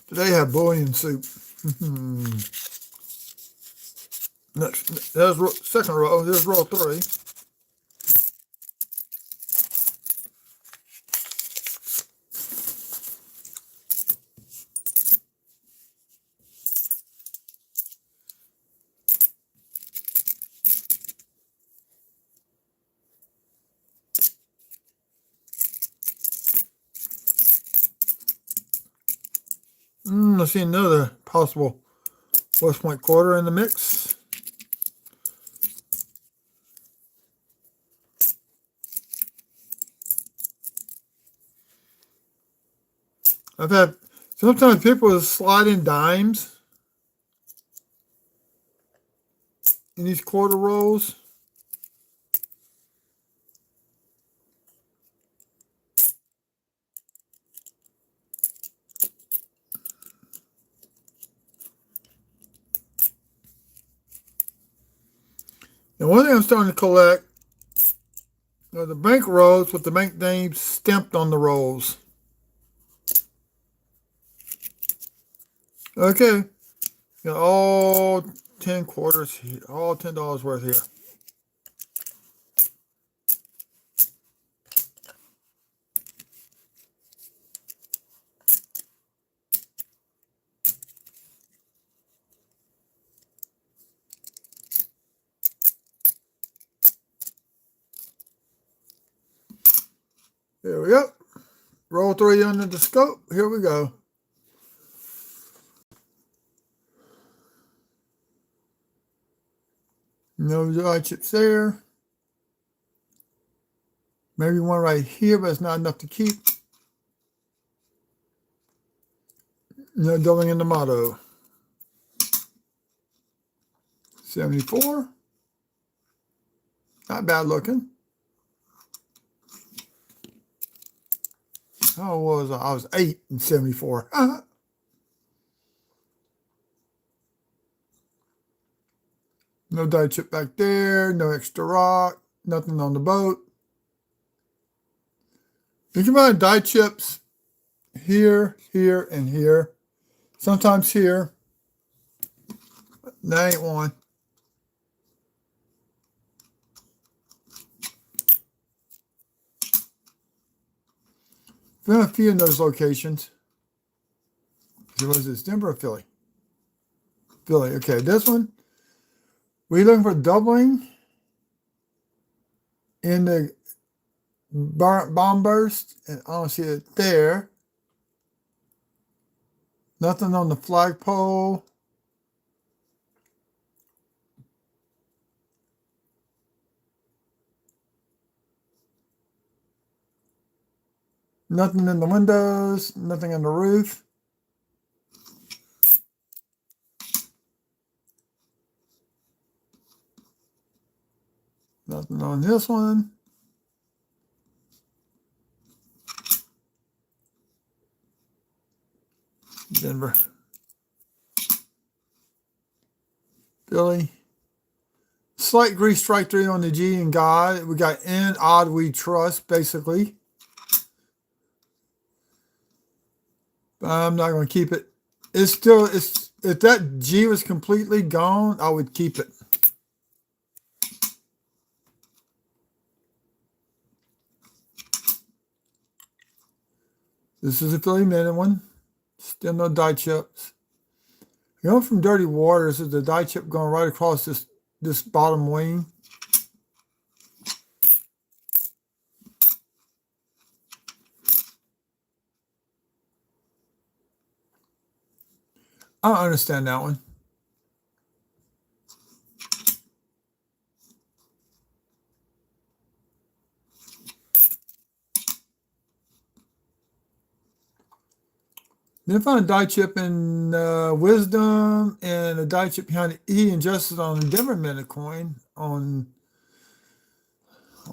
[SPEAKER 1] Today I have bouillon soup. Next, there's second row. There's row 3. Let's see another possible West Point quarter in the mix. I've had sometimes people slide in dimes in these quarter rolls. And one thing I'm starting to collect are the bank rolls with the bank names stamped on the rolls. Okay, got all 10 quarters here, all $10 worth here. There we go. Roll 3 under the scope. Here we go. No dry chips there. Maybe one right here, but it's not enough to keep. No doubling in the motto. 74. Not bad looking. How was I? I was 8 in 74. No die chip back there. No extra rock. Nothing on the boat. You can find die chips here, here, and here. Sometimes here. That ain't one. Found a few in those locations. Was this Denver or Philly? Philly. Okay, this one. We're looking for doubling in the bomb burst, and I don't see it there. Nothing on the flagpole. Nothing in the windows. Nothing on the roof. Nothing on this one. Denver. Philly. Slight grease strike through on the G and God. We got in odd we trust, basically. But I'm not going to keep it. It's still, if that G was completely gone, I would keep it. This is a Philly Minute one. Still no die chips. Going from Dirty Waters is the die chip going right across this bottom wing. I don't understand that one. Then find a die chip in Wisdom and a die chip behind the E and Justice on a different minute coin on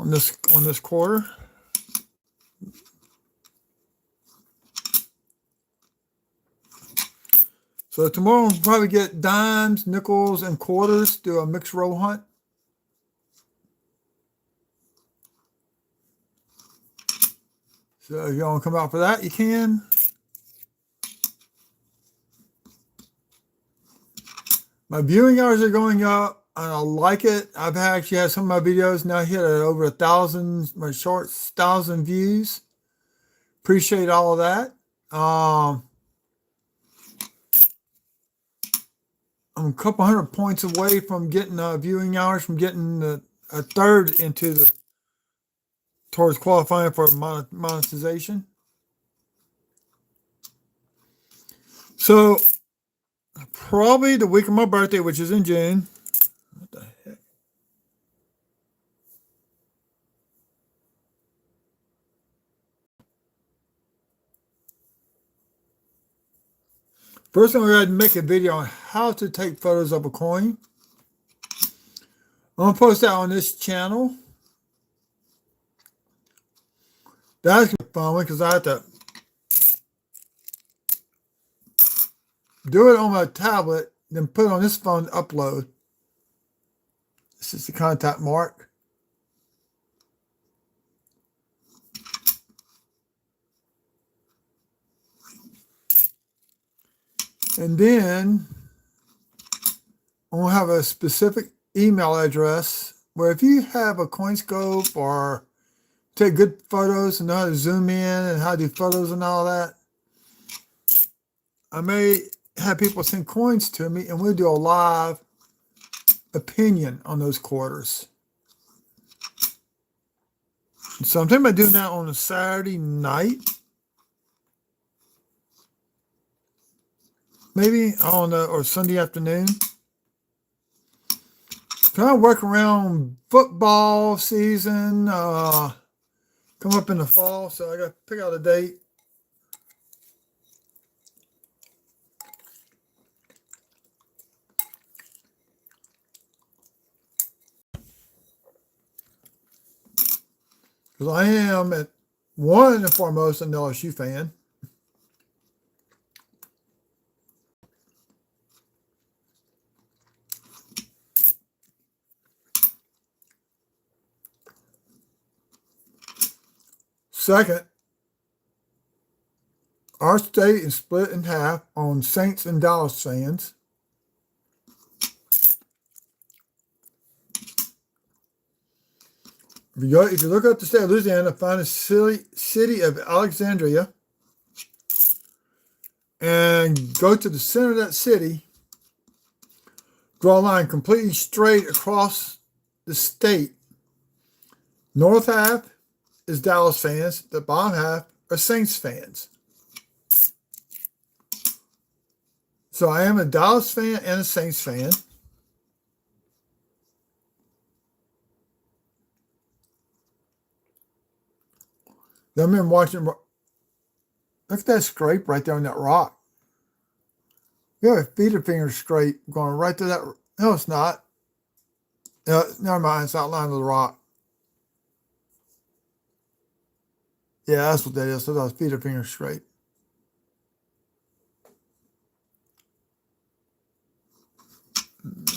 [SPEAKER 1] this quarter. So tomorrow we'll probably get dimes, nickels, and quarters. Do a mixed row hunt. So if you want to come out for that, you can. My viewing hours are going up, and I like it. I've actually had some of my videos now hit at over 1,000, my shorts, 1,000 views. Appreciate all of that. I'm a couple hundred points away from getting viewing hours, from getting a third into towards qualifying for monetization. So probably the week of my birthday, which is in June. What the heck? First, I'm going to make a video on how to take photos of a coin. I'm going to post that on this channel. That's going to be fun because I have to do it on my tablet, then put it on this phone to upload. This is the contact mark. And then I'm going to have a specific email address where if you have a CoinScope or take good photos and know how to zoom in and how to do photos and all that, I may have people send coins to me and we'll do a live opinion on those quarters. So I'm thinking about doing that on a Saturday night. Maybe, I don't know, or Sunday afternoon. Trying to work around football season, come up in the fall, so I got to pick out a date. Because I am, at one and foremost, an LSU fan. Second, our state is split in half on Saints and Dallas fans. If you look up the state of Louisiana, find the city of Alexandria and go to the center of that city, draw a line completely straight across the state. North half is Dallas fans. The bottom half are Saints fans. So I am a Dallas fan and a Saints fan. Then I've been watching. Look at that scrape right there on that rock. We have a feeder finger scrape going right to that. No, it's not. Never mind. It's outlined of the rock. Yeah, that's what that is. So that's feeder finger scrape.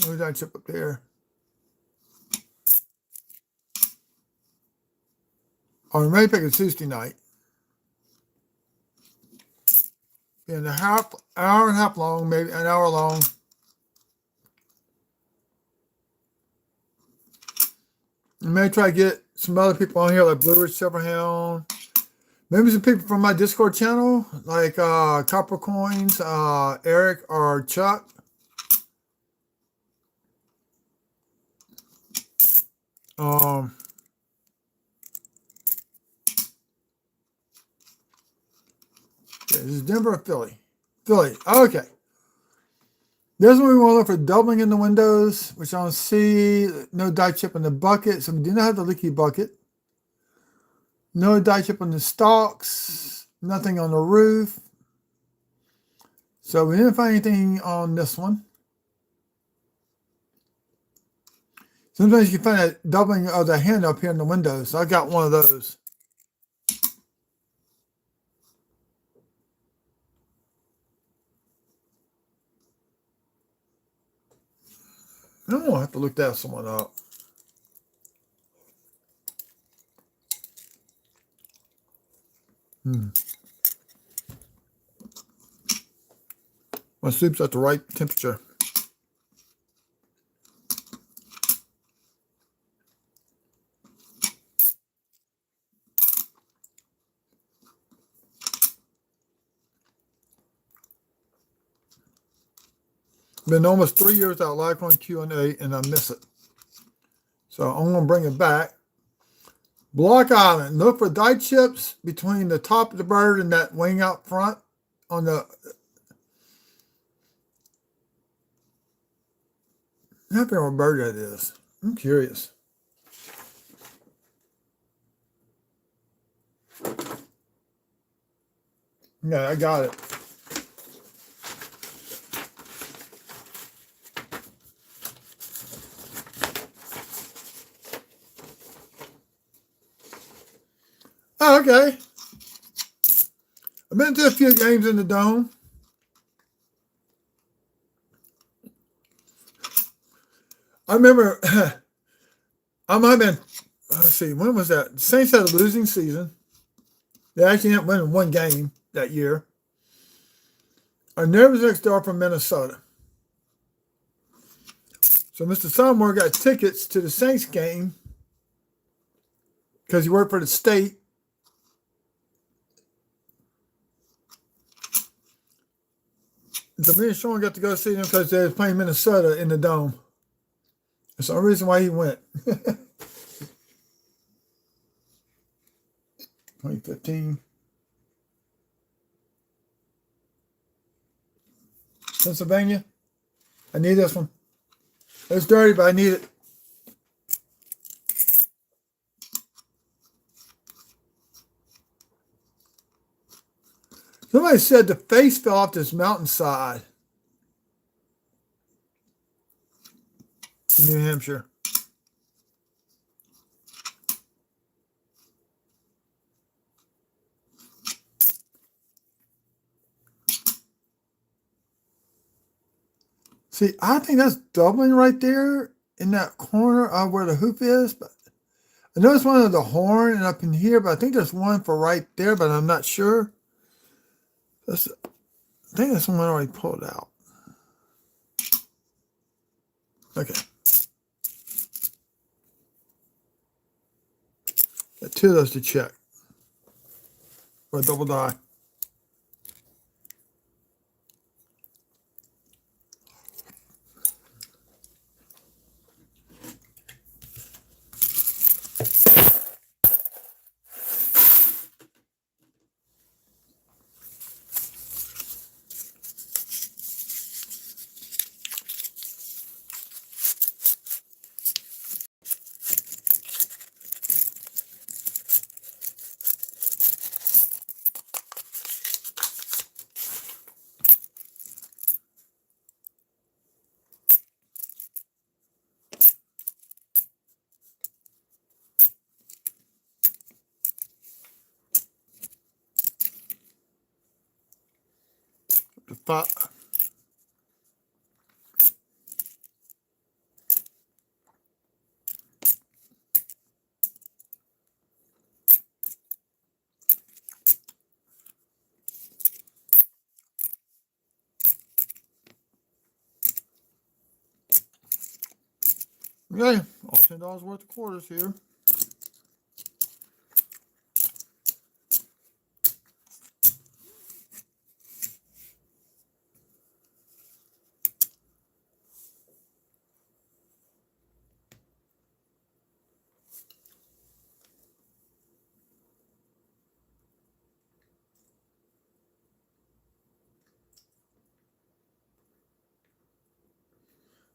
[SPEAKER 1] Where's that chip up there? Oh, we may pick a Tuesday night. In a hour and a half long, maybe an hour long. I may try to get some other people on here like Blue Ridge Silverhound, Maybe some people from my Discord channel, like Copper Coins, Eric or Chuck. This is Denver or Philly? Philly. Okay. This one we want to look for doubling in the windows, which I don't see. No die chip in the bucket, so we do not have the leaky bucket. No die chip on the stalks. Nothing on the roof. So we didn't find anything on this one. Sometimes you can find a doubling of the hand up here in the windows. So I got one of those. I'm gonna have to look that someone up. My soup's at the right temperature. Been almost 3 years without Litecoin Q&A, and I miss it. So I'm going to bring it back. Block Island. Look for die chips between the top of the bird and that wing out front on the... I don't know what bird that is. I'm curious. Yeah, I got it. Oh, okay. I've been to a few games in the Dome. I remember, I might have been, let's see, when was that? The Saints had a losing season. They actually ended up winning one game that year. Our neighbors next door from Minnesota. So Mr. Sommer got tickets to the Saints game because he worked for the state. So me and Sean got to go see them because they was playing Minnesota in the Dome. That's the only reason why he went. 2015. Pennsylvania. I need this one. It's dirty, but I need it. Somebody said the face fell off this mountainside in New Hampshire. See, I think that's doubling right there in that corner of where the hoop is. But I noticed one of the horn and up in here, but I think there's one for right there, but I'm not sure. I think that's one already pulled out. Okay. Got two of those to check. Or a double die. The five. Okay, all $10 worth of quarters here.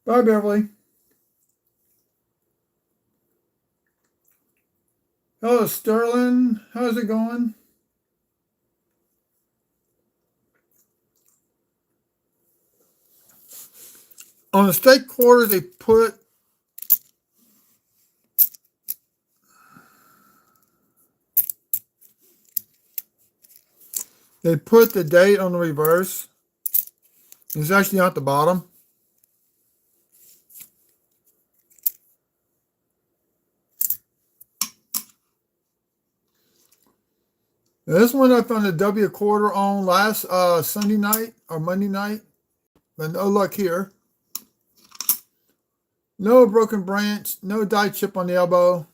[SPEAKER 1] Bye, Beverly. Hello, Sterling. How's it going? On the state quarters, they put the date on the reverse. It's actually not the bottom. Now, this one I found the W quarter on last Sunday night or Monday night. But no luck here. No broken branch, no die chip on the elbow.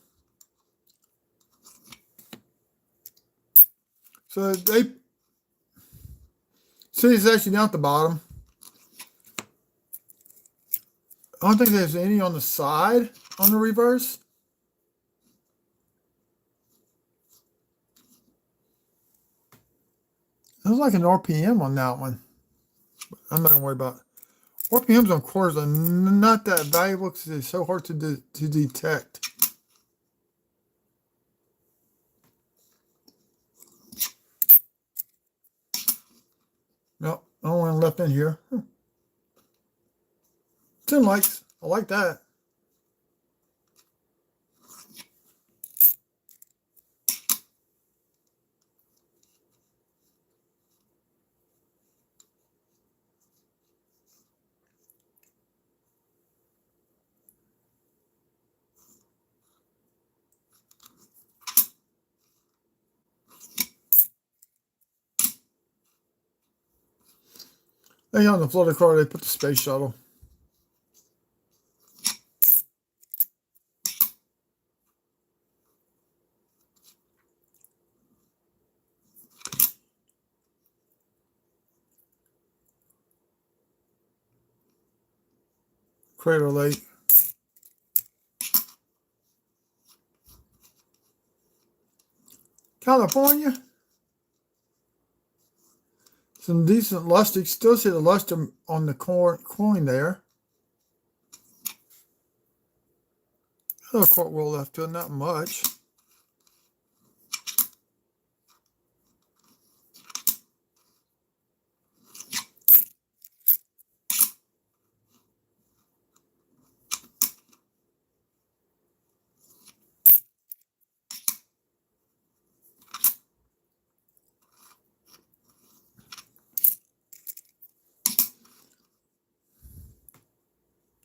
[SPEAKER 1] So they see it's actually down at the bottom. I don't think there's any on the side on the reverse. There's like an RPM on that one. I'm not gonna worry about it. RPMs on quarters are not that valuable because it's so hard to detect. Nope, I don't want left in here. 10 likes. I like that. They on the Florida car, they put the space shuttle. Crater Lake. California. Some decent luster. You can still see the luster on the coin there. A quart roll left to it, not much.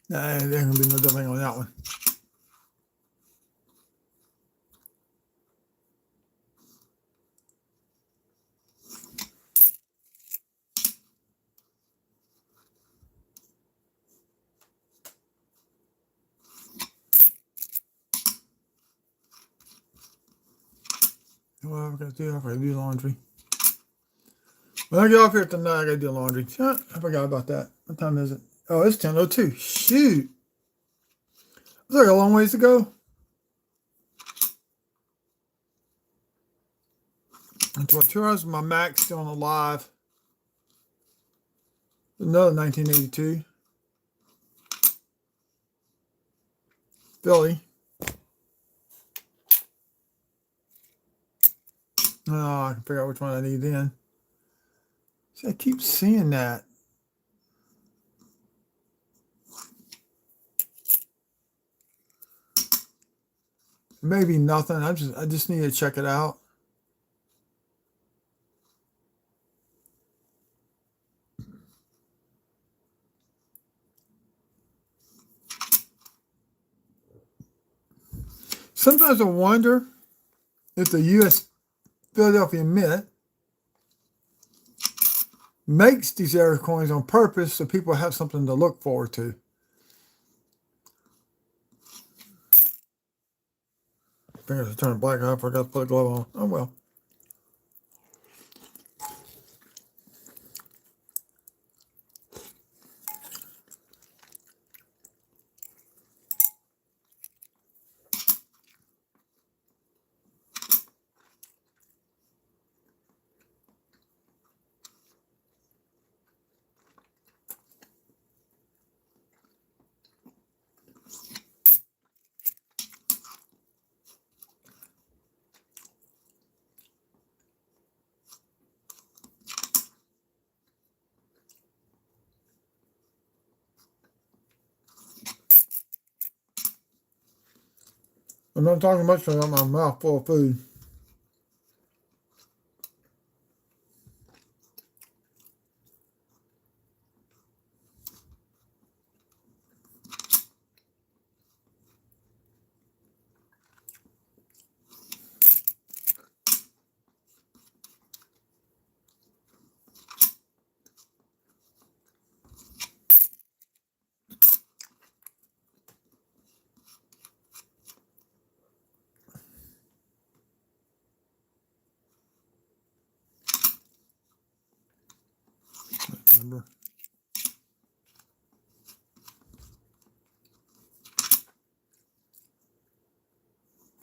[SPEAKER 1] Nah, there ain't gonna be no doubling on that one. What am I gonna do? I gotta do laundry. When I get off here tonight, I gotta do laundry. I forgot about that. What time is it? Oh, it's 10:02. Shoot. It's like a long ways to go. It's about 2 hours. My Mac's still on the live. Another 1982. Philly. Oh, I can figure out which one I need then. See, I keep seeing that. Maybe nothing. I just need to check it out. Sometimes I wonder if the U.S. Philadelphia Mint makes these error coins on purpose so people have something to look forward to. Fingers are turning black. I forgot to put a glove on. Oh well. I'm not talking much because I got my mouth full of food. Remember?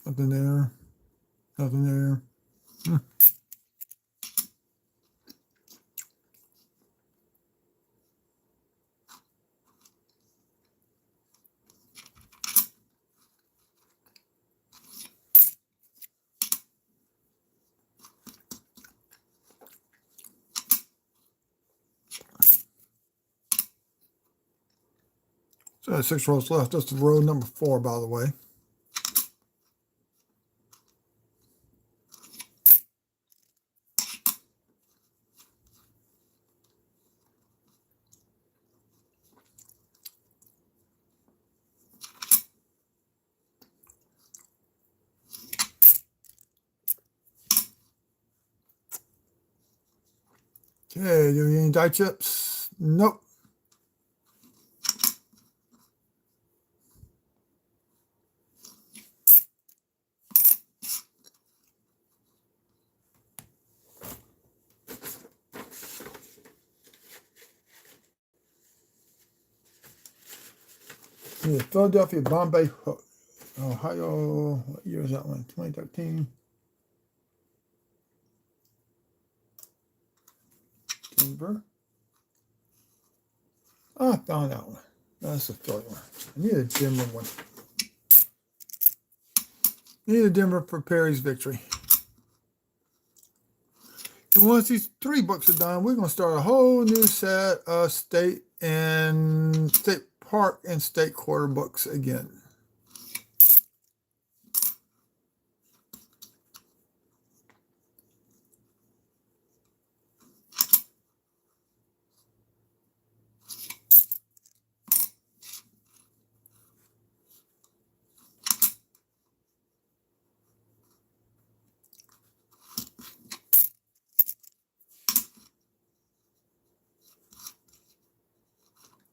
[SPEAKER 1] Nothing there. Nothing there. So that's 6 rows left. That's row number 4, by the way. Okay, do we get any die chips? Nope. Yeah, Philadelphia, Bombay, Ohio. What year is that one? 2013. Denver. Oh, I found that one. That's the Philly one. I need a Denver one. I need a Denver for Perry's victory. And once these 3 books are done, we're going to start a whole new set of state park and state quarter books again.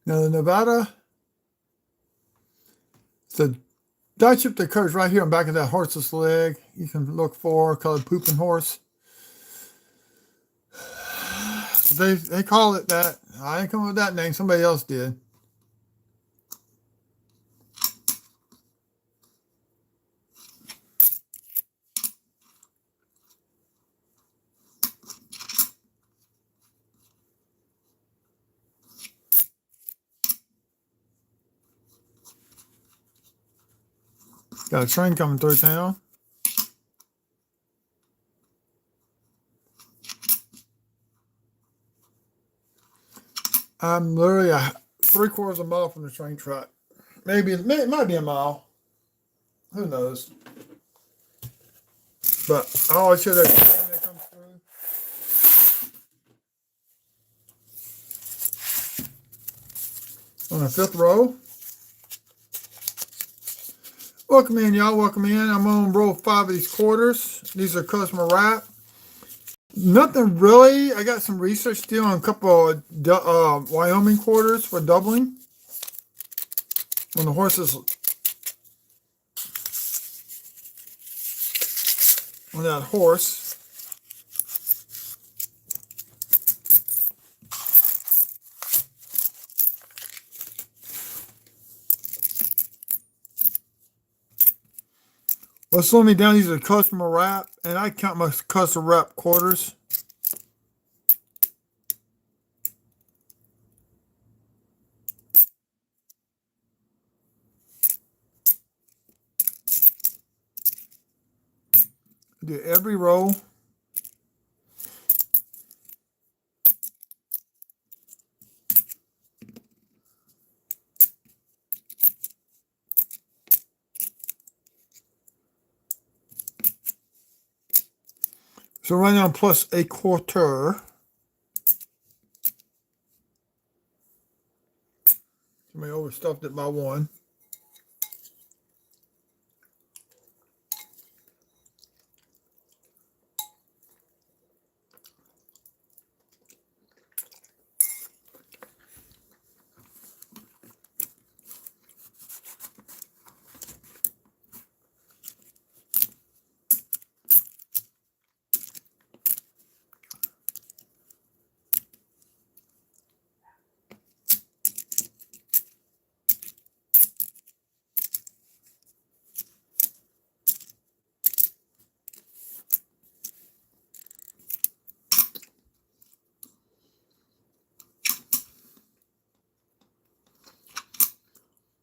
[SPEAKER 1] Now, the Nevada, the die chip that occurs right here on the back of that horse's leg. You can look for colored pooping horse. They call it that. I didn't come up with that name. Somebody else did. Got a train coming through town. I'm literally 3/4 of a mile from the train track. Maybe it might be a mile. Who knows? But I always hear that train that comes through. On the 5th row. Welcome in, y'all. Welcome in. I'm on row 5 of these quarters. These are customer wrap. Nothing really. I got some research still on a couple of Wyoming quarters for doubling. When the horses on that horse. What's slowing me down, these are customer wrap, and I count my customer wrap quarters. Do every row. So right now plus a quarter. Somebody overstuffed it by 1.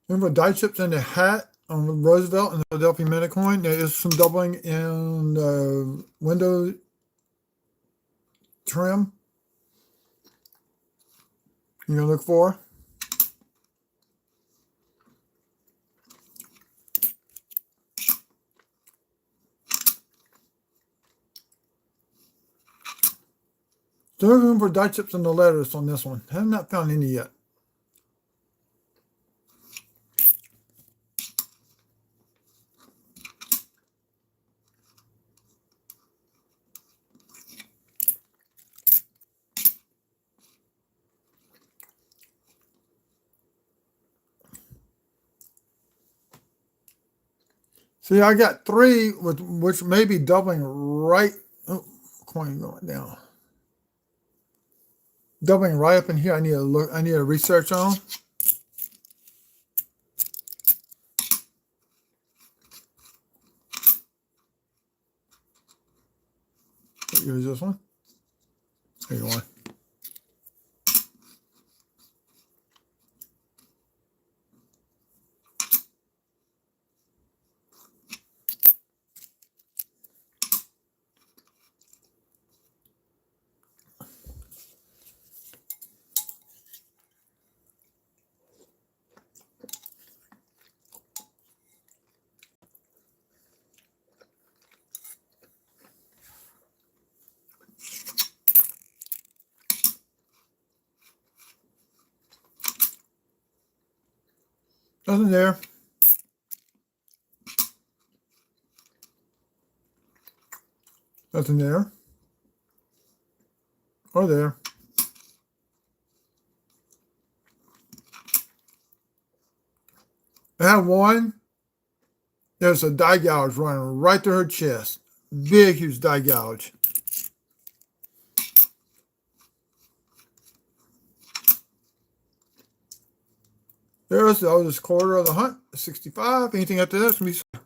[SPEAKER 1] Remember die chips in the hat on Roosevelt and the Philadelphia Mint coin? There is some doubling in the window trim. You're going to look for. Still looking for die chips in the letters on this one. Have not found any yet. See, I got 3, which may be doubling right. Oh, coin going down. Doubling right up in here. I need to look. I need to research on. Here's this one. Here's one. Nothing there. Nothing there. Or there. I have one. There's a die gouge running right through her chest. Big, huge die gouge. There's the oldest quarter of the hunt, 65. Anything after that's going to be.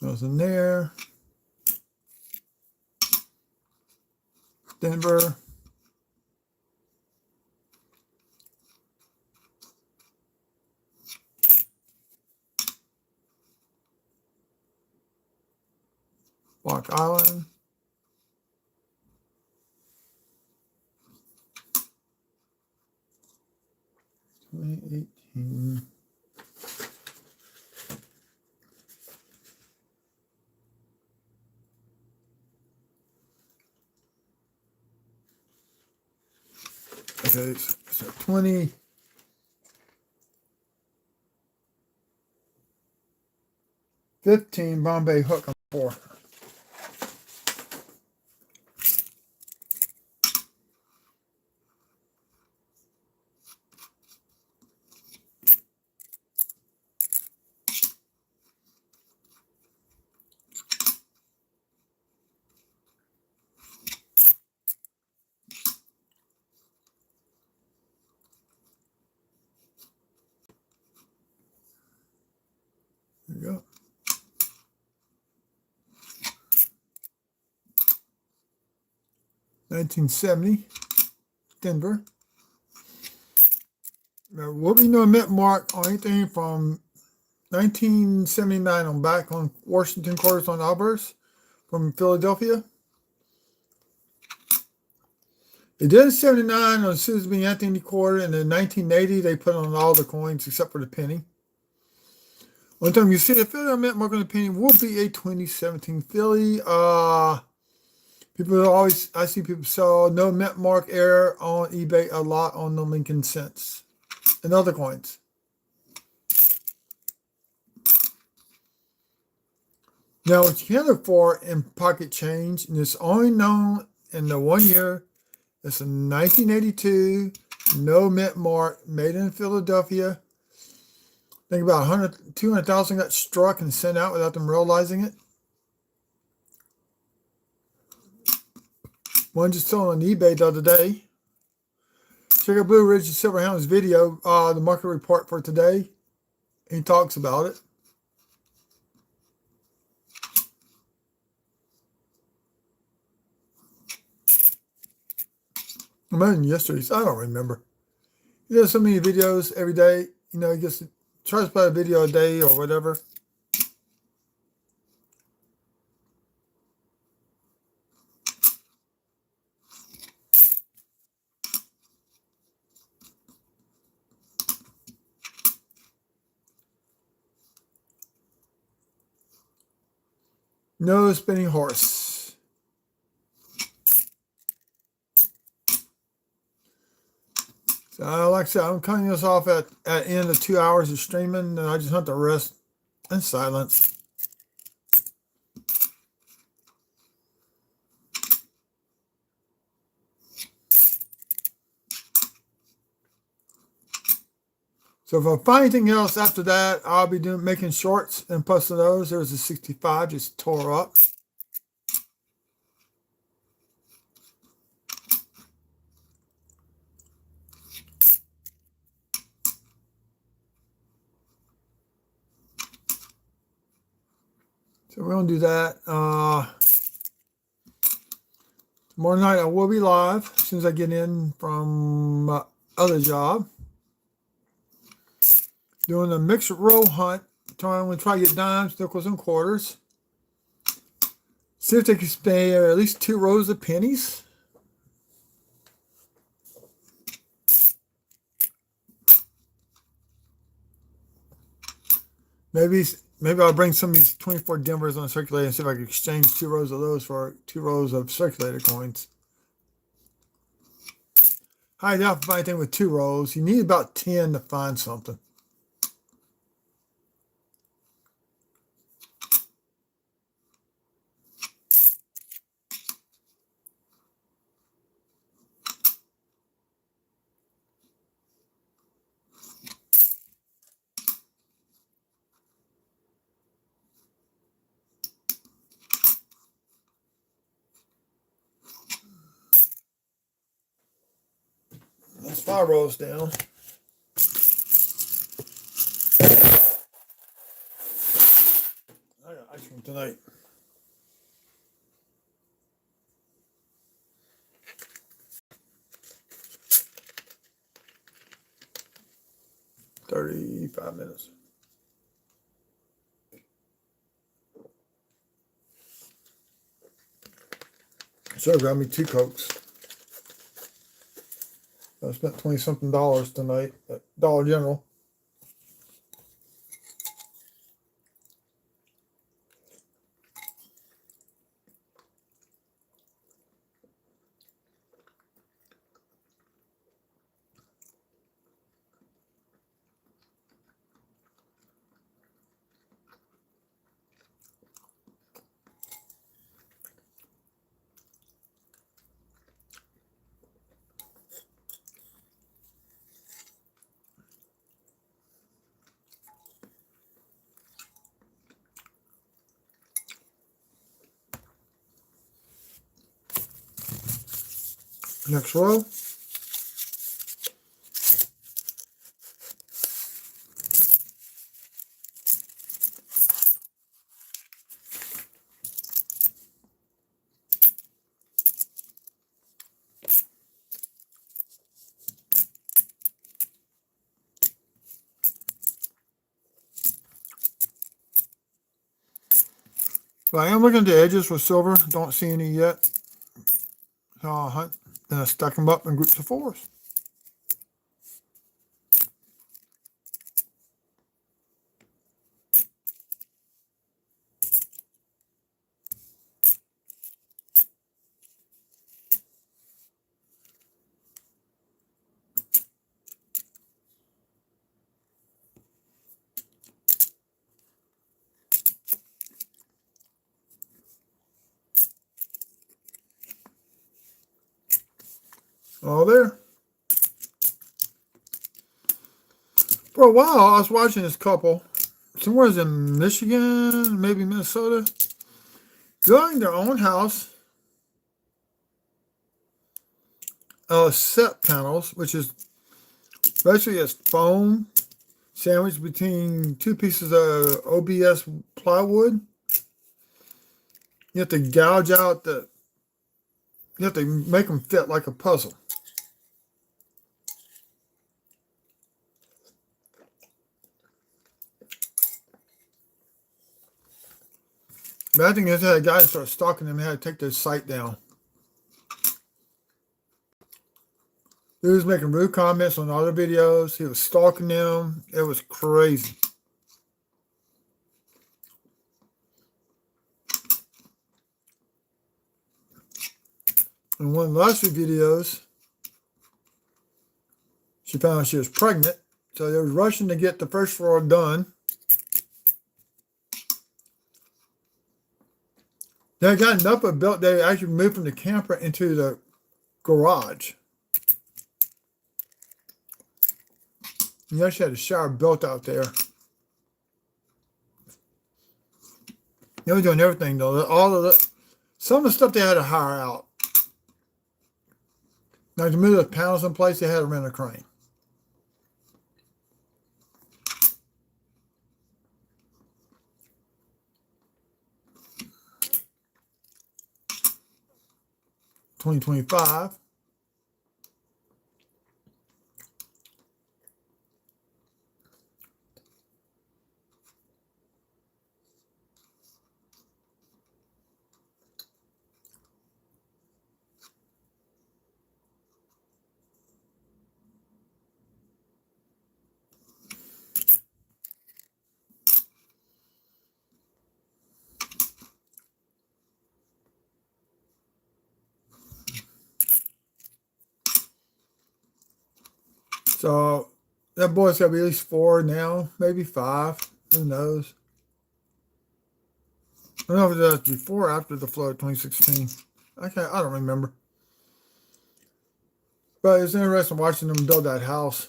[SPEAKER 1] Nothing there. Denver. Block Island. $2018. Okay, so 20. $15 Bombay hook on 4. There you go. $19.70 Denver. There will be no mint mark on anything from 1979 on back on Washington quarters on Albers from Philadelphia. They did in 79 on Susan B. Anthony quarter, and in 1980 they put on all the coins except for the penny. One time you see the Philly mint mark on the penny will be a 2017 Philly. People always, I see people sell no mint mark error on eBay a lot on the Lincoln cents and other coins. Now, what you can look for in pocket change, and it's only known in the 1 year, it's a 1982, no mint mark, made in Philadelphia. I think about 200,000 got struck and sent out without them realizing it. One just sold on eBay the other day. Check out Blue Ridge and Silver Hound's video, the market report for today. He talks about it. Imagine yesterday's, I don't remember. He does so many videos every day. You know, he just tries to put a video a day or whatever. No spinning horse. So, like I said, I'm cutting this off at end of 2 hours of streaming, and I just want to rest in silence. So if I find anything else after that, I'll be making shorts and posting those. There's a 65 just tore up. So we're going to do that. Tomorrow night I will be live as soon as I get in from my other job. Doing a mixed row hunt. Trying to try to get dimes, nickels, and quarters. See if they can spare at least 2 rows of pennies. Maybe I'll bring some of these 24 Denvers on circulator and see if I can exchange 2 rows of those for 2 rows of circulator coins. I doubt if I find anything with 2 rows. You need about 10 to find something. That's 5 rows down. I got ice cream tonight. $35 minutes. So I got me 2 Cokes. I spent $20-something tonight at Dollar General. Next row. But I am looking at the edges for silver. Don't see any yet. So I'll hunt. Then I stack them up in groups of 4s. All there. For a while, I was watching this couple. Somewhere in Michigan, maybe Minnesota. Building their own house. Set panels, which is basically a foam sandwiched between 2 pieces of OBS plywood. You have to gouge out you have to make them fit like a puzzle. But I think they had a guy start stalking them. They had to take their site down. He was making rude comments on other videos. He was stalking them. It was crazy. In one of the last few videos, she found out she was pregnant. So they were rushing to get the first floor done. They got enough of built. They actually moved from the camper into the garage. You actually had a shower built out there. They were doing everything though. Some of the stuff they had to hire out. Now to move the panels in place, they had to rent a crane. $2025. So that boy's got to be at least 4 now, maybe 5. Who knows? I don't know if it was before or after the flood of 2016. I don't remember. But it's interesting watching them build that house.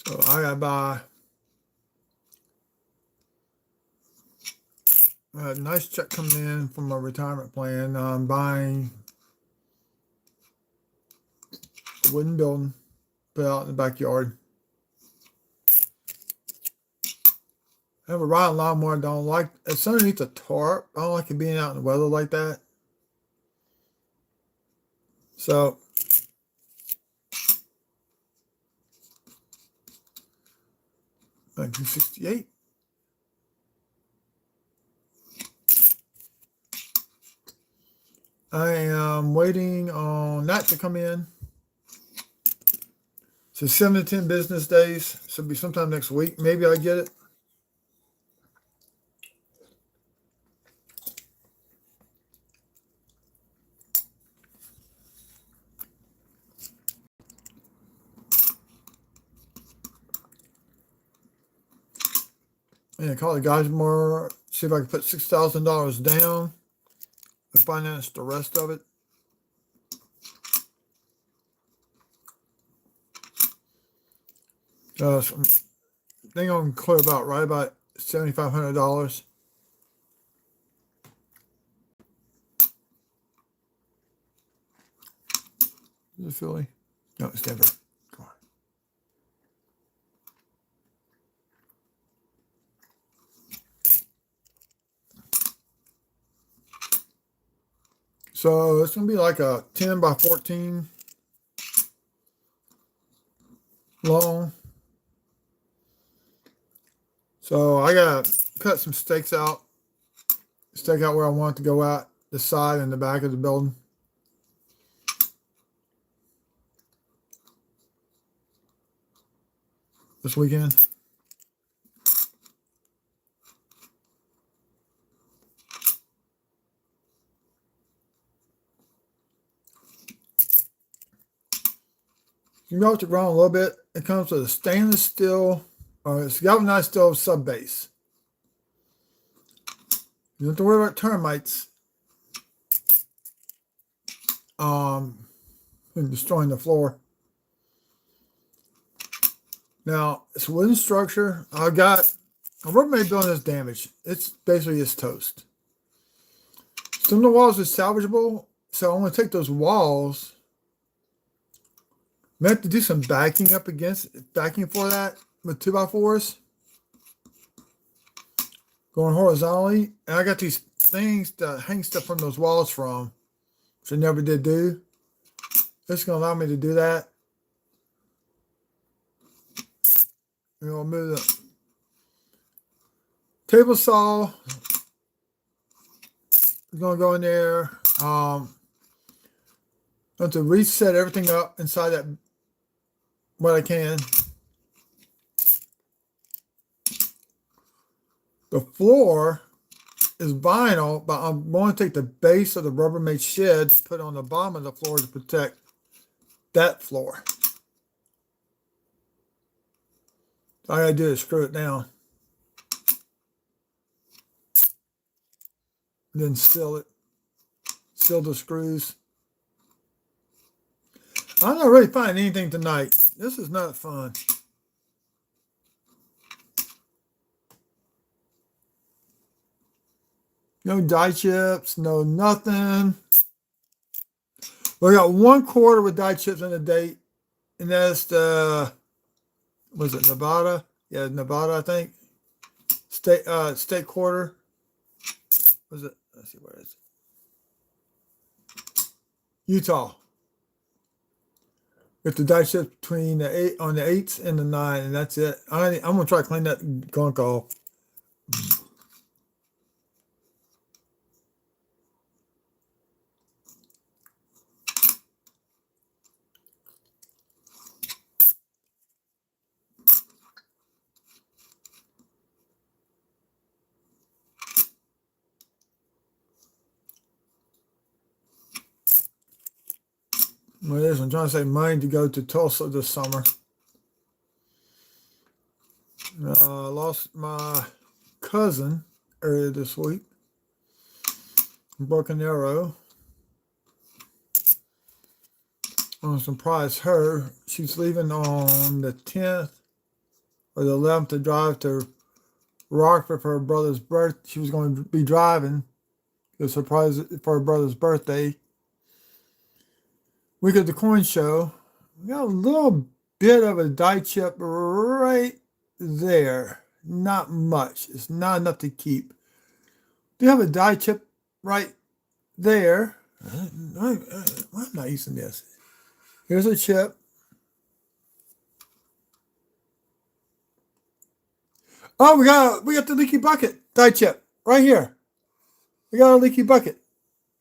[SPEAKER 1] So I gotta buy a nice check coming in from my retirement plan. I'm buying a wooden building, put out in the backyard. I have a riding lawnmower. I don't like it's underneath a tarp. I don't like it being out in the weather like that. So 1968. I am waiting on that to come in. So 7 to 10 business days. So it'll be sometime next week. Maybe I get it. And call the guys more. See if I can put $6,000 down and finance the rest of it. I think I'm clear about right about $7,500. Is it Philly? No, it's Denver. Come on. So it's going to be like a 10 by 14 long. So I got to cut some stakes out. Stake out where I want it to go out, the side and the back of the building. This weekend. You melt it around a little bit. It comes with a stainless steel, it's galvanized steel sub base. You don't have to worry about termites destroying the floor. Now, it's a wooden structure. I got a Rubbermaid building is damaged. It's basically just toast. Some of the walls are salvageable, so I'm going to take those walls. I have to do some backing for that with 2x4s. Going horizontally. And I got these things to hang stuff from those walls from, which I never did do. This is going to allow me to do that. And I'll move the table saw. We're going to go in there. I have to reset everything up inside that what I can. The floor is vinyl, but I'm going to take the base of the Rubbermaid shed to put on the bottom of the floor to protect that floor. All I gotta do is screw it down. And then seal it. Seal the screws. I'm not really finding anything tonight. This is not fun. No die chips, no nothing. We got 1/4 with die chips in the date, and that's the, was it Nevada? Yeah, Nevada, I think. State quarter. Was it? Let's see, where is it? Utah. With the die chips between the 8s and the 9, and that's it. I'm gonna try to clean that gunk off. Well, I'm trying to save money to go to Tulsa this summer. I lost my cousin earlier this week. Broken Arrow. I want to surprise her. She's leaving on the 10th or the 11th to drive to Rockford for her brother's birthday. She was going to be driving to surprise for her brother's birthday. We got the coin show. We got a little bit of a die chip right there. Not much. It's not enough to keep. Do you have a die chip right there? Why am I not using this? Here's a chip. Oh, we got the leaky bucket die chip right here. We got a leaky bucket.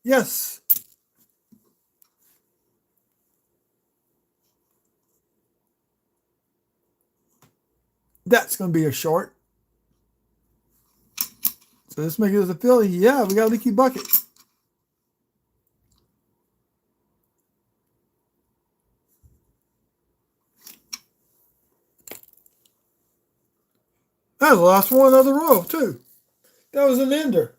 [SPEAKER 1] Yes. That's going to be a short. So let's make it as a Philly. Yeah, we got a leaky bucket. That's the last one of the row, too. That was an ender.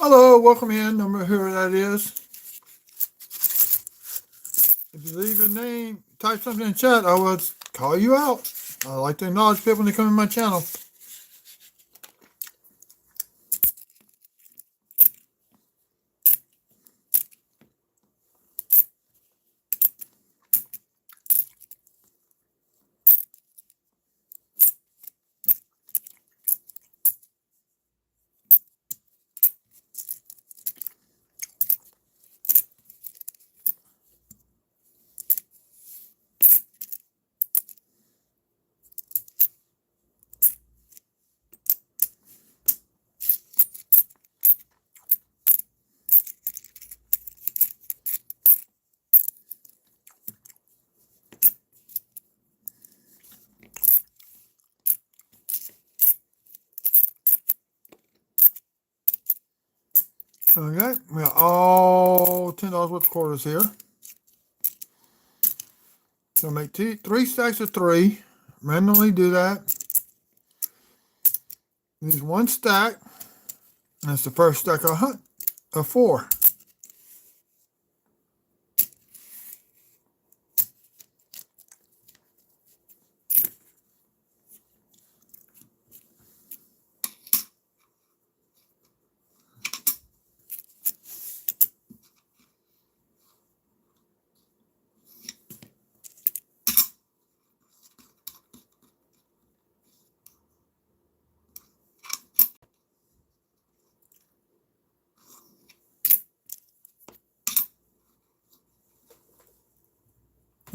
[SPEAKER 1] Hello, welcome in. No matter who that is. If you leave a name, type something in chat, I will call you out. I like to acknowledge people when they come in my channel. Okay, we got all $10 worth of quarters here. So make three stacks of 3. Randomly do that. Use one stack. That's the first stack of 4.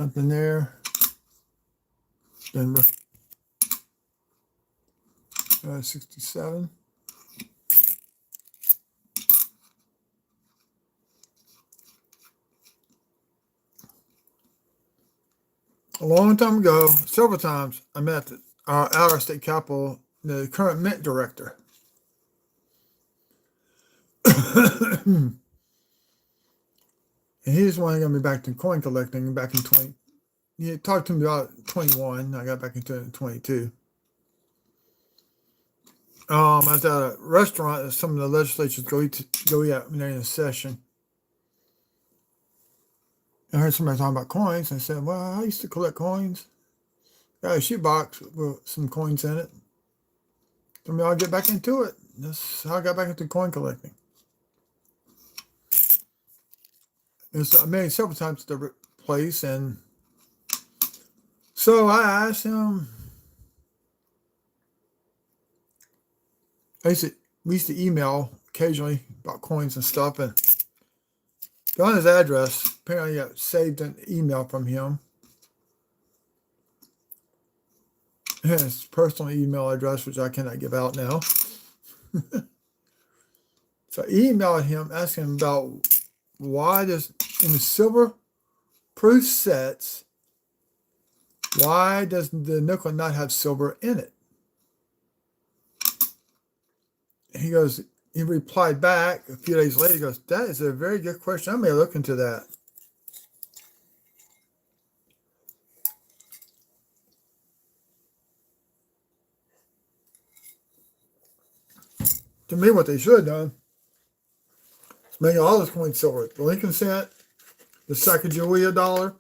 [SPEAKER 1] Up in there. Denver. 67. A long time ago, several times, I met our out-of-state capital, the current mint director. And he's the one that got me back to coin collecting back in 20. He talked to me about 21. I got back into it in 22. I was at a restaurant that some of the legislatures go eat when they're in a session. I heard somebody talking about coins. I said, well, I used to collect coins. Got a shoebox with some coins in it. So I'll get back into it. That's how I got back into coin collecting. I made several times at the place, and so I asked him. We used to email occasionally about coins and stuff, and got his address. Apparently, I saved an email from him. His personal email address, which I cannot give out now. So I emailed him asking him about why does, in the silver proof sets, why does the nickel not have silver in it? He replied back a few days later. He goes, that is a very good question. I may look into that. To me, what they should have done is make all this coin silver. The Lincoln cent, the Sacagawea dollar.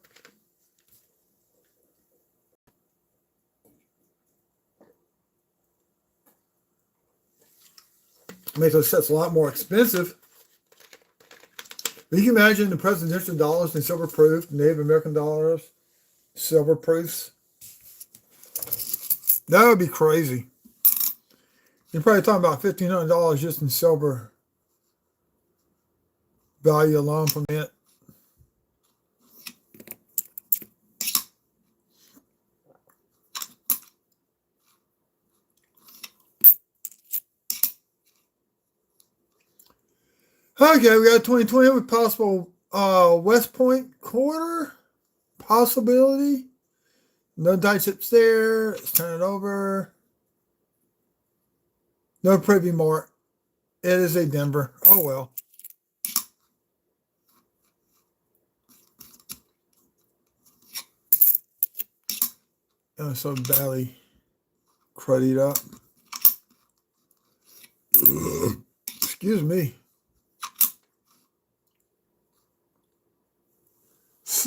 [SPEAKER 1] Make those sets a lot more expensive. But you can imagine the presidential dollars and silver proof, Native American dollars, silver proofs. That would be crazy. You're probably talking about $1,500 just in silver value alone from it. Okay, we got 2020 with possible West Point quarter possibility. No die chips there. Let's turn it over. No privy more. It is a Denver. Oh well. So badly cruddied up. Excuse me.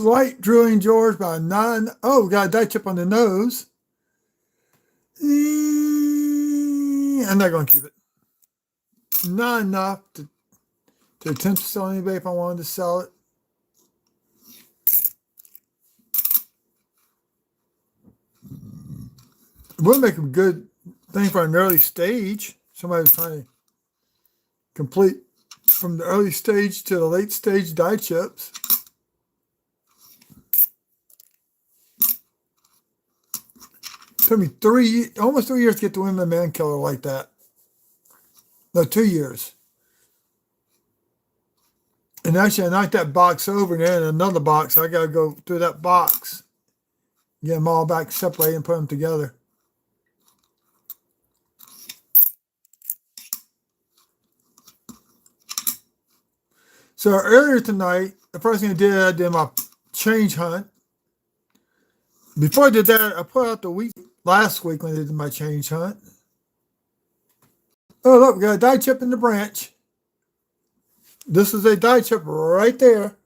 [SPEAKER 1] slight drilling George by 9. Oh, we got a die chip on the nose. I'm not going to keep it. Not enough to attempt to sell anybody if I wanted to sell it. It would make a good thing for an early stage. Somebody trying to complete from the early stage to the late stage die chips. Took me almost 3 years to get the Women Man Killer like that. No, 2 years. And actually, I knocked that box over and then another box. I got to go through that box, get them all back separated and put them together. So earlier tonight, the first thing I did my change hunt. Before I did that, I put out the week last week when I did my change hunt. Oh, look, we got a die chip in the branch. This is a die chip right there.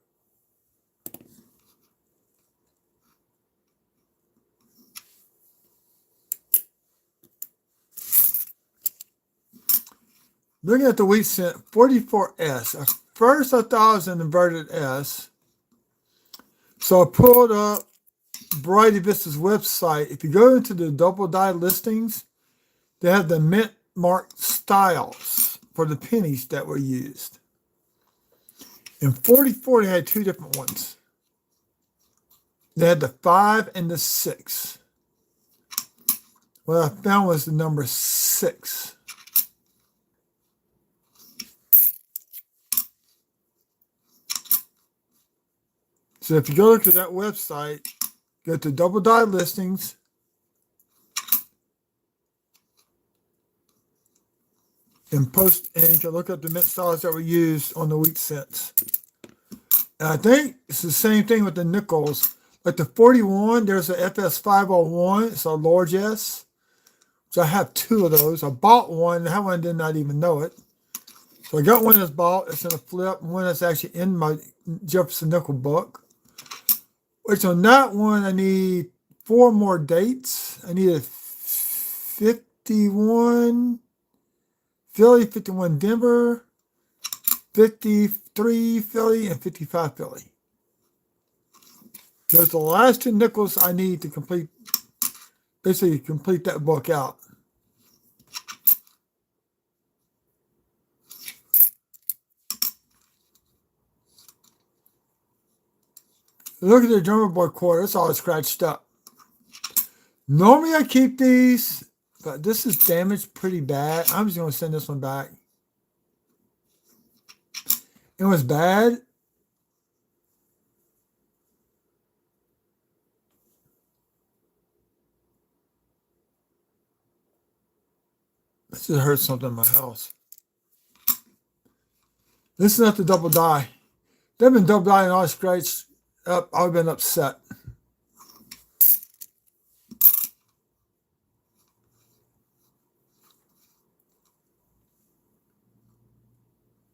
[SPEAKER 1] Looking at the wheat cent, 44S. At first, I thought it was an inverted S. So I pulled up Variety Vista's website. If you go into the double die listings, they have the mint marked styles for the pennies that were used. In 44, they had two different ones. They had the 5 and the 6. What I found was the number 6. So if you go look at that website, go to double die listings, and you can look up the mint styles that were used on the wheat cents. And I think it's the same thing with the nickels. Like the 41, there's a FS501. It's a large S. So I have 2 of those. I bought one, and that one did not even know it. So I got one that's bought. It's in a flip, and one that's actually in my Jefferson nickel book. Which on that one, I need 4 more dates. I need a 51 Philly, 51 Denver, 53 Philly, and 55 Philly. Those are the last 2 nickels I need to complete that book out. Look at the drummer boy quarter. It's all scratched up. Normally I keep these, but this is damaged pretty bad. I'm just going to send this one back. It was bad. This just hurt something in my house. This is not the double die. They've been double die and all scratched up. I've been upset.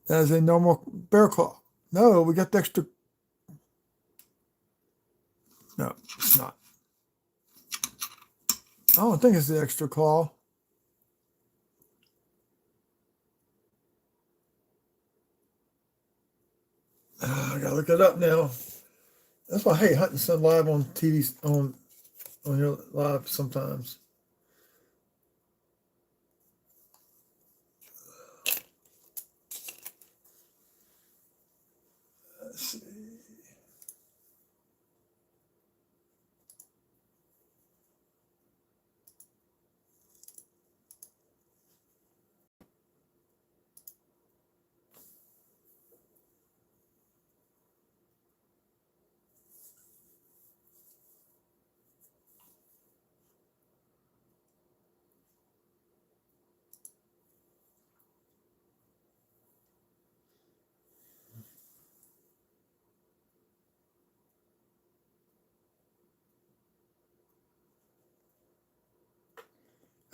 [SPEAKER 1] That is a normal bear claw. No, we got the extra. No, it's not. I don't think it's the extra claw. I gotta look it up now. That's why I hate hunting some live on TV on your live sometimes. Let's see.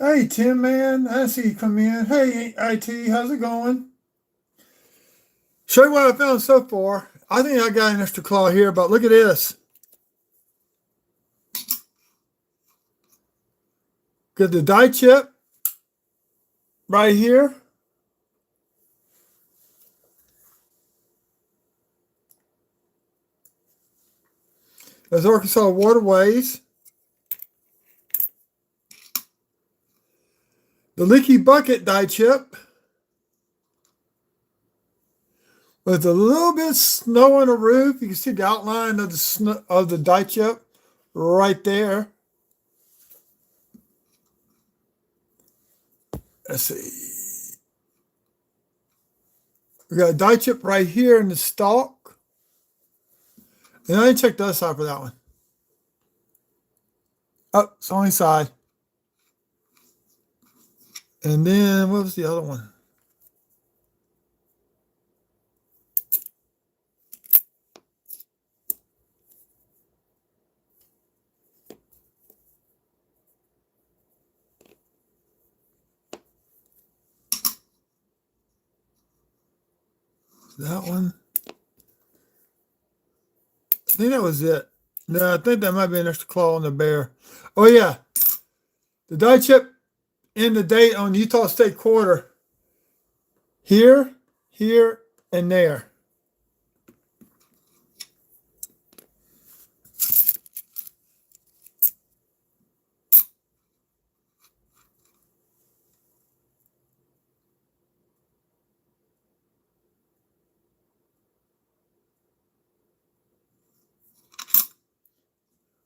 [SPEAKER 1] Hey, Tim, man. I see you come in. Hey, IT, how's it going? Show you what I found so far. I think I got an extra claw here, but look at this. Got the die chip right here. There's Arkansas Waterways. The Leaky Bucket die chip. With a little bit of snow on the roof. You can see the outline of the snow, of the die chip right there. Let's see. We got a die chip right here in the stalk. And I didn't check the other side for that one. Oh, it's on the side. And then what was the other one? That one. I think that was it. No, I think that might be an extra claw on the bear. Oh yeah. The die chip in the date on Utah State Quarter. Here, here, and there.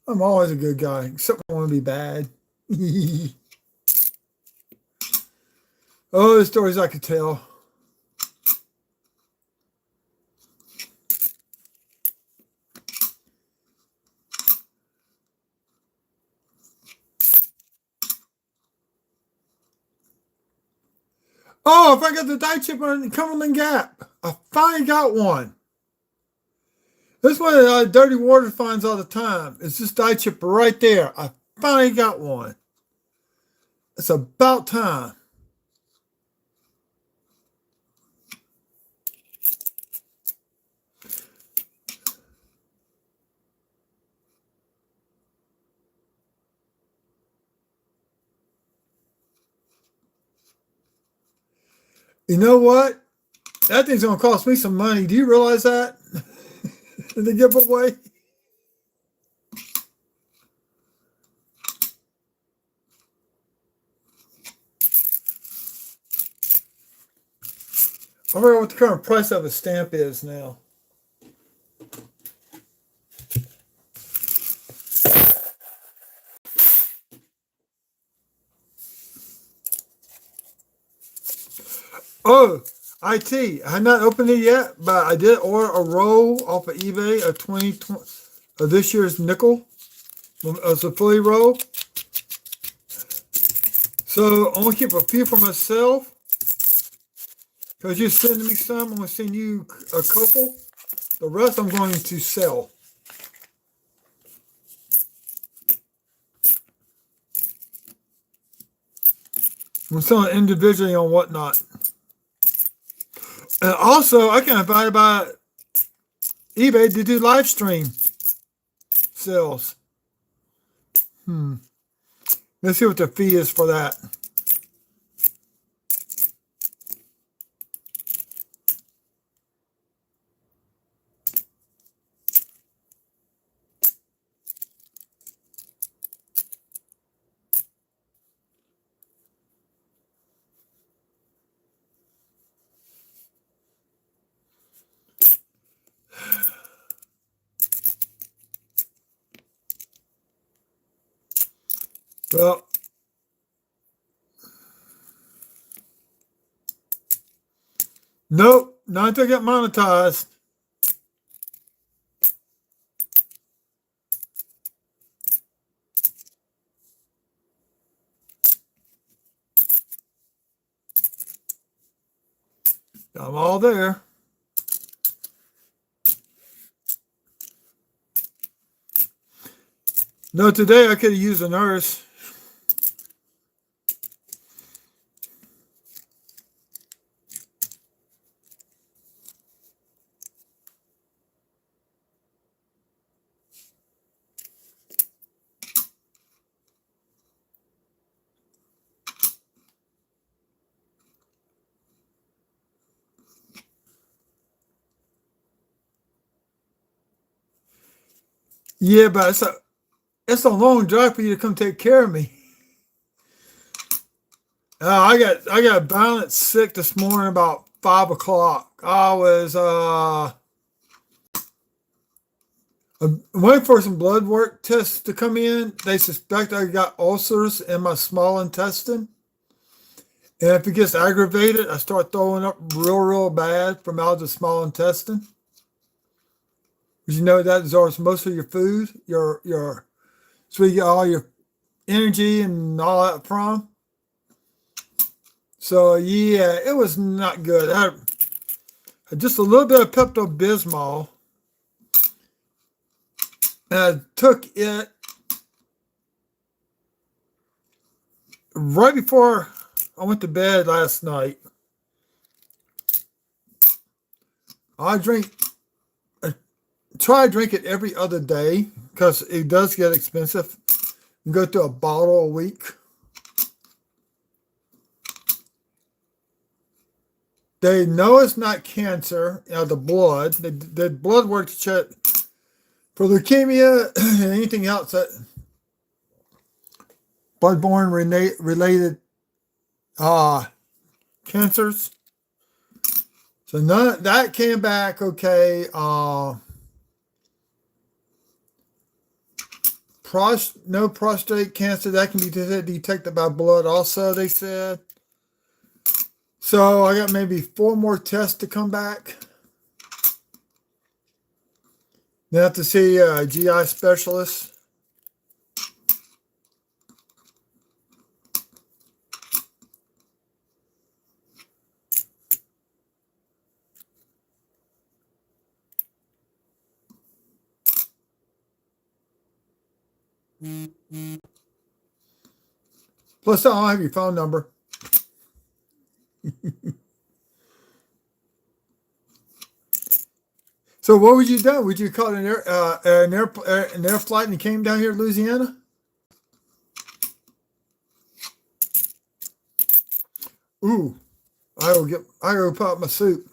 [SPEAKER 1] I'm always a good guy, except when I want to be bad. Oh, the stories I could tell. Oh, if I got the die chip on Cumberland Gap. I finally got one. This one Dirty Water finds all the time. It's this die chip right there. I finally got one. It's about time. You know what? That thing's going to cost me some money. Do you realize that? The giveaway. I forgot what the current price of a stamp is now. Oh, IT. I had not opened it yet, but I did order a roll off of eBay of 2020 of this year's nickel. It's a Philly roll. So I'm gonna keep a few for myself. Because you're sending me some, I'm gonna send you a couple. The rest I'm going to sell. I'm selling individually on Whatnot. And also, I can invite about eBay to do live stream sales. Let's see what the fee is for that. Well, nope, not until I get monetized. I'm all there. No, today I could have used a nurse. Yeah, but it's a long drive for you to come take care of me. I got violent sick this morning about 5 o'clock. I was waiting for some blood work tests to come in. They suspect I got ulcers in my small intestine. And if it gets aggravated, I start throwing up real bad from out of the small intestine. Because you know that absorbs most of your food, your so you get all your energy and all that from. So yeah, it was not good. I had just a little bit of Pepto-Bismol, and I took it right before I went to bed last night. I try to drink it every other day because it does get expensive. You go through a bottle a week. They know it's not cancer out of the blood. They did blood work to check for leukemia and anything else that bloodborne related cancers. So none that came back okay. No prostate cancer that can be detected by blood. Also, they said. So I got maybe 4 more tests to come back. Then I have to see a GI specialist. Plus, I don't have your phone number. So what would you do? Would you call an air flight and came down here to Louisiana? Ooh, I go pop my soup.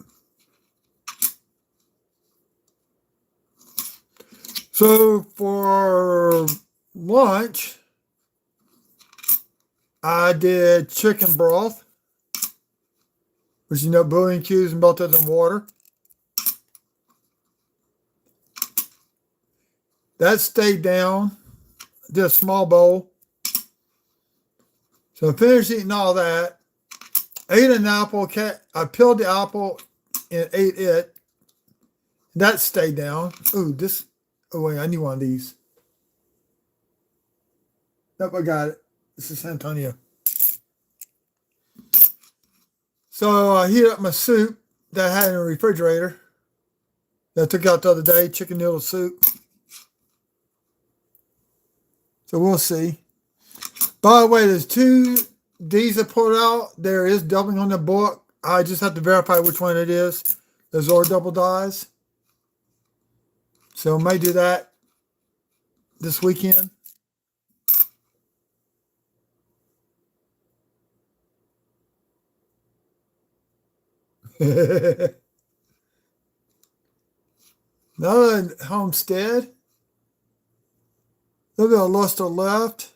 [SPEAKER 1] So for lunch, I did chicken broth, which you know, bouillon cubes and melted in water. That stayed down. Did a small bowl. So I finished eating all that. Ate an apple. I peeled the apple and ate it. That stayed down. Ooh, this. Oh wait, I need one of these. Nope, I got it. This is San Antonio. So I heated up my soup that I had in the refrigerator that I took out the other day, chicken noodle soup. So we'll see. By the way, there's 2 D's I pulled out. There is doubling on the book. I just have to verify which one it is. Those are double dies. So I may do that this weekend. Another homestead. A little bit of luster left.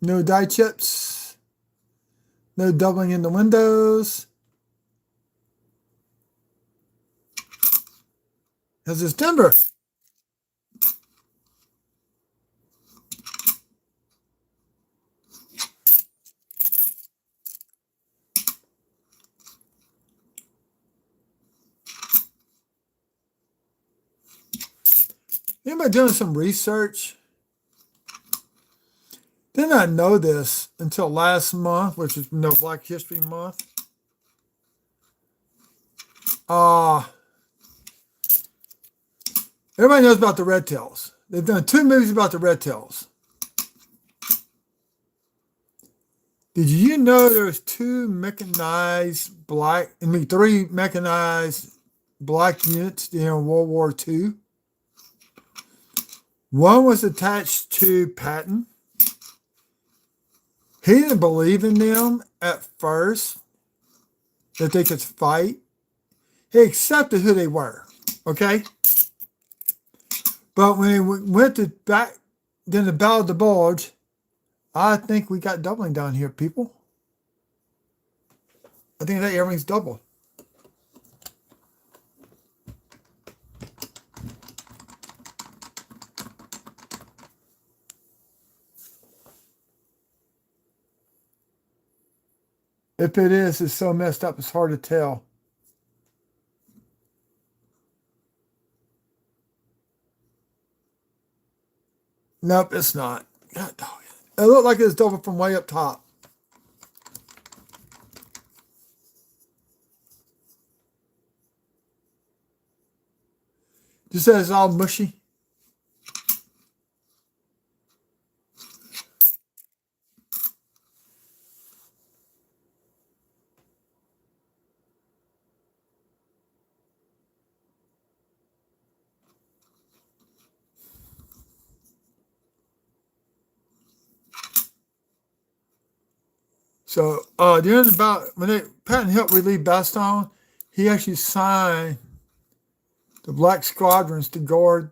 [SPEAKER 1] No die chips. No doubling in the windows. Because it's timber. Anybody doing some research? Didn't I know this until last month, which is Black History Month. Everybody knows about the Red Tails. They've done 2 movies about the Red Tails. Did you know there's 3 mechanized black units during World War II? One was attached to Patton. He didn't believe in them at first, that they could fight. He accepted who they were. Okay? But when we went to back, then the Battle of the Bulge, I think we got doubling down here, people. I think that everything's double. If it is, it's so messed up, it's hard to tell. Nope, it's not. God dog it. It looked like it's double from way up top. Just says it's all mushy. So during about when Patton helped relieve Bastogne, he actually signed the Black Squadrons to guard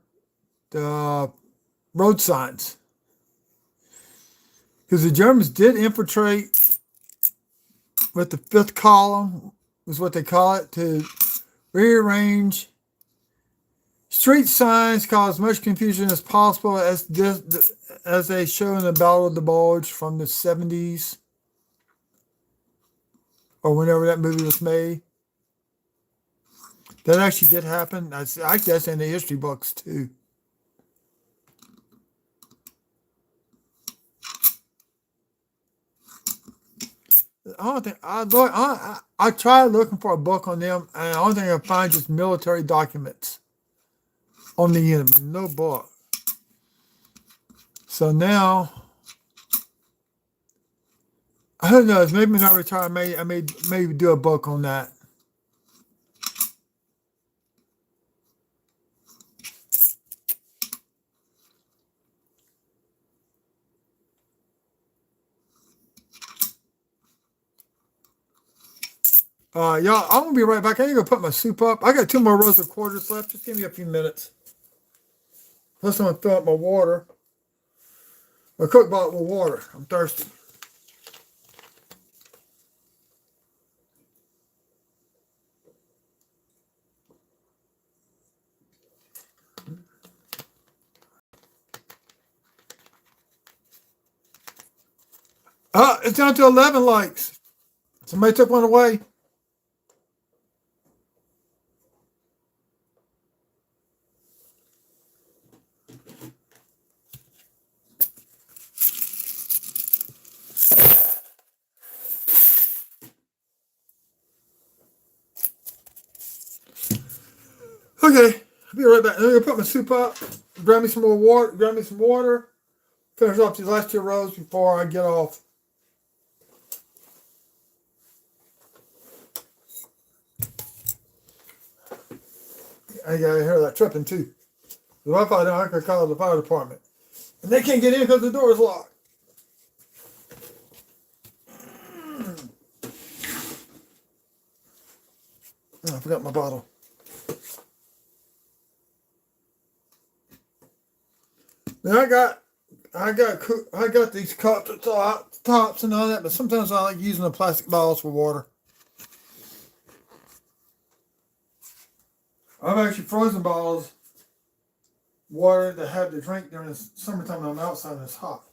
[SPEAKER 1] the road signs. Because the Germans did infiltrate with the fifth column, is what they call it, to rearrange street signs, cause much confusion as possible, as they show in the Battle of the Bulge from the 70s or whenever that movie was made. That actually did happen. Actually, that's in the history books too. I don't think I tried looking for a book on them, and the only thing I find is military documents on the enemy, no book. So now, who knows? Maybe when I retire, I may maybe do a book on that. Y'all, I'm gonna be right back. I need to go put my soup up. I got 2 more rows of quarters left. Just give me a few minutes. Plus, I'm gonna fill up my water. My cook bottle with water. I'm thirsty. It's down to 11 likes. Somebody took one away. Okay, I'll be right back. I'm gonna put my soup up. Grab me some more water. Grab me some water. Finish off these last 2 rows before I get off. I gotta hear that tripping too. If I fall down, I could call the fire department. And they can't get in because the door is locked. Oh, I forgot my bottle. Now I got these cups with tops and all that, but sometimes I like using the plastic bottles for water. I've actually frozen bottles water to have to drink during the summertime when I'm outside and it's hot.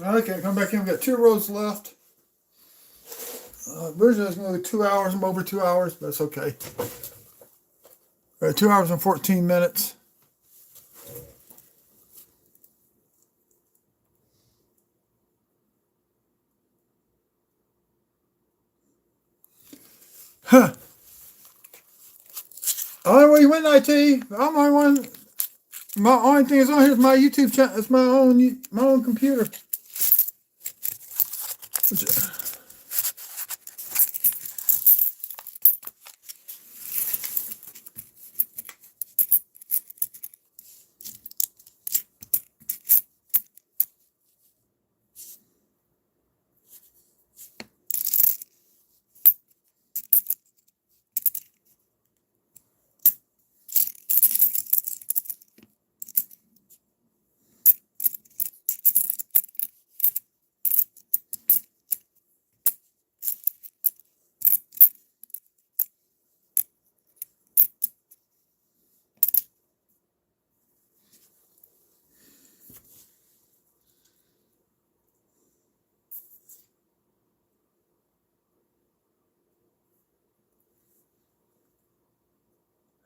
[SPEAKER 1] Okay, come back in. We got 2 rows left. Originally, it's going to go 2 hours. I'm over 2 hours, but it's okay. All right, 2 hours and 14 minutes. Huh. Oh, well, you went IT. I'm the only one. My only thing is on here is my YouTube channel. It's my own computer.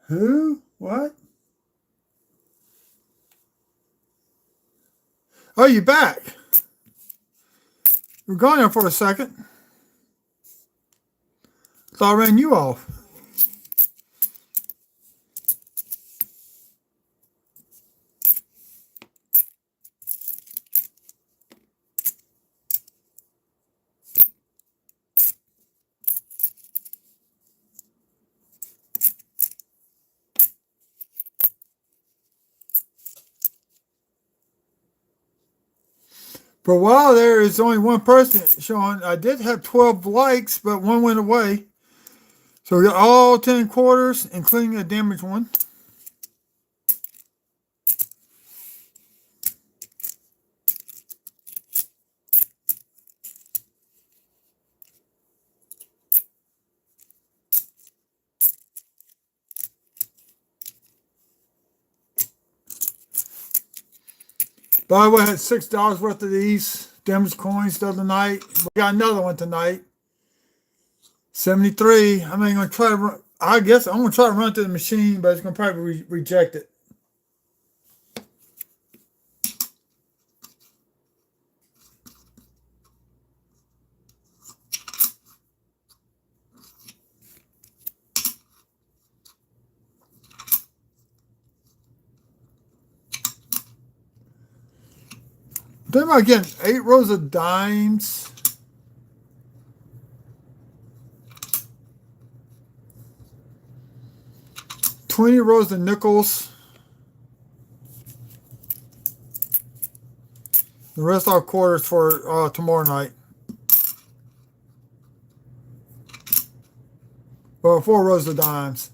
[SPEAKER 1] Who? What? Oh, you back? We're gone there for a second. Thought I ran you off. For a while there is only one person showing. I did have 12 likes, but one went away. So we got all 10 quarters, including a damaged one. By the way, I had $6 worth of these damaged coins the other night. We got another one tonight. 73. I'm going to try to run. I guess I'm going to try to run it through the machine, but it's going to probably reject it. Think about getting 8 rows of dimes. $20 rows of nickels. The rest are quarters for tomorrow night. Well, 4 rows of dimes.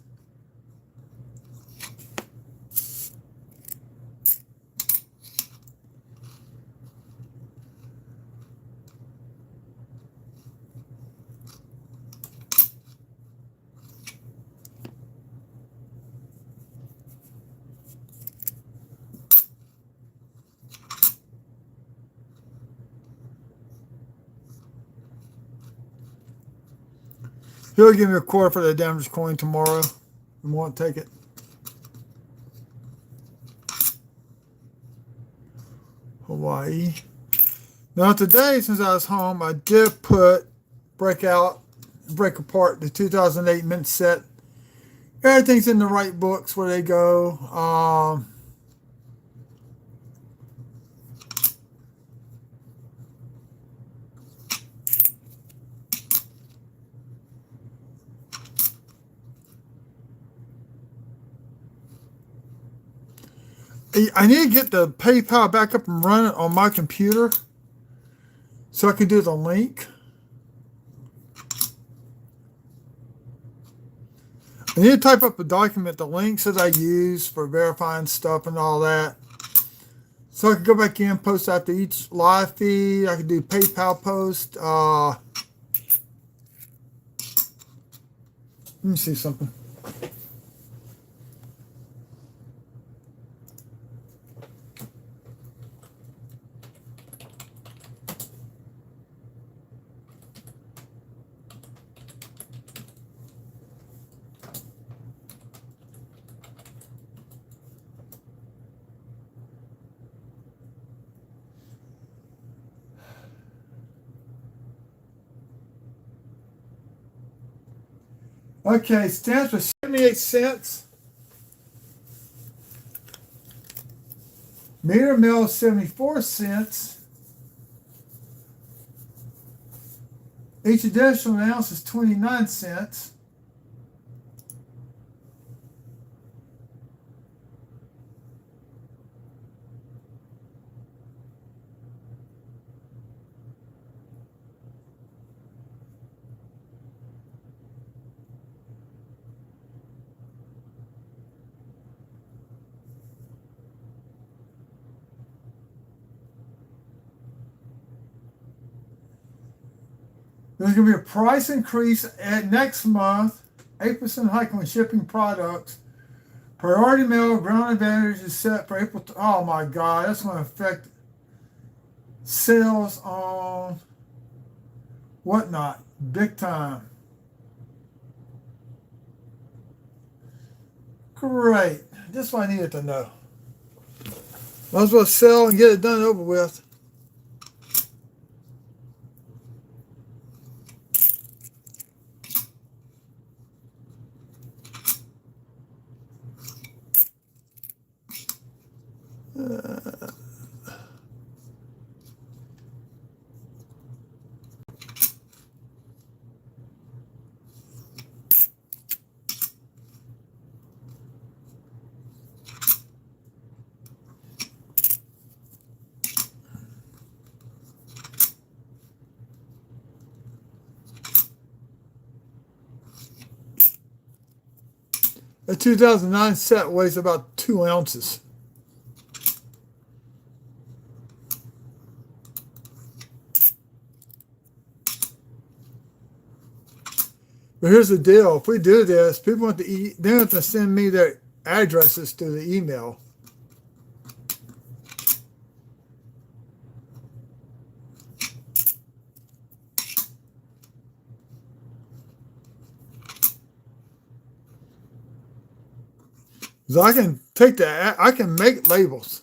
[SPEAKER 1] He'll give me a quarter for the damaged coin tomorrow. We won't take it. Hawaii. Now today, since I was home, I did break apart the 2008 mint set. Everything's in the right books where they go. I need to get the PayPal back up and running on my computer so I can do the link. I need to type up a document, the links that I use for verifying stuff and all that. So I can go back in, post after each live feed. I can do PayPal post. Let me see something. Okay, stamps for 78 cents. Meter mill 74 cents. Each additional ounce is 29 cents. There's going to be a price increase at next month, 8% hike on shipping products. Priority mail ground advantage is set for April. Oh my God, that's going to affect sales on whatnot big time. Great. That's what I needed to know. Might as well sell and get it done over with. Uh, 2009 set weighs about 2 ounces. But here's the deal: if we do this, people want to they have to send me their addresses through the email. So I can take that. I can make labels.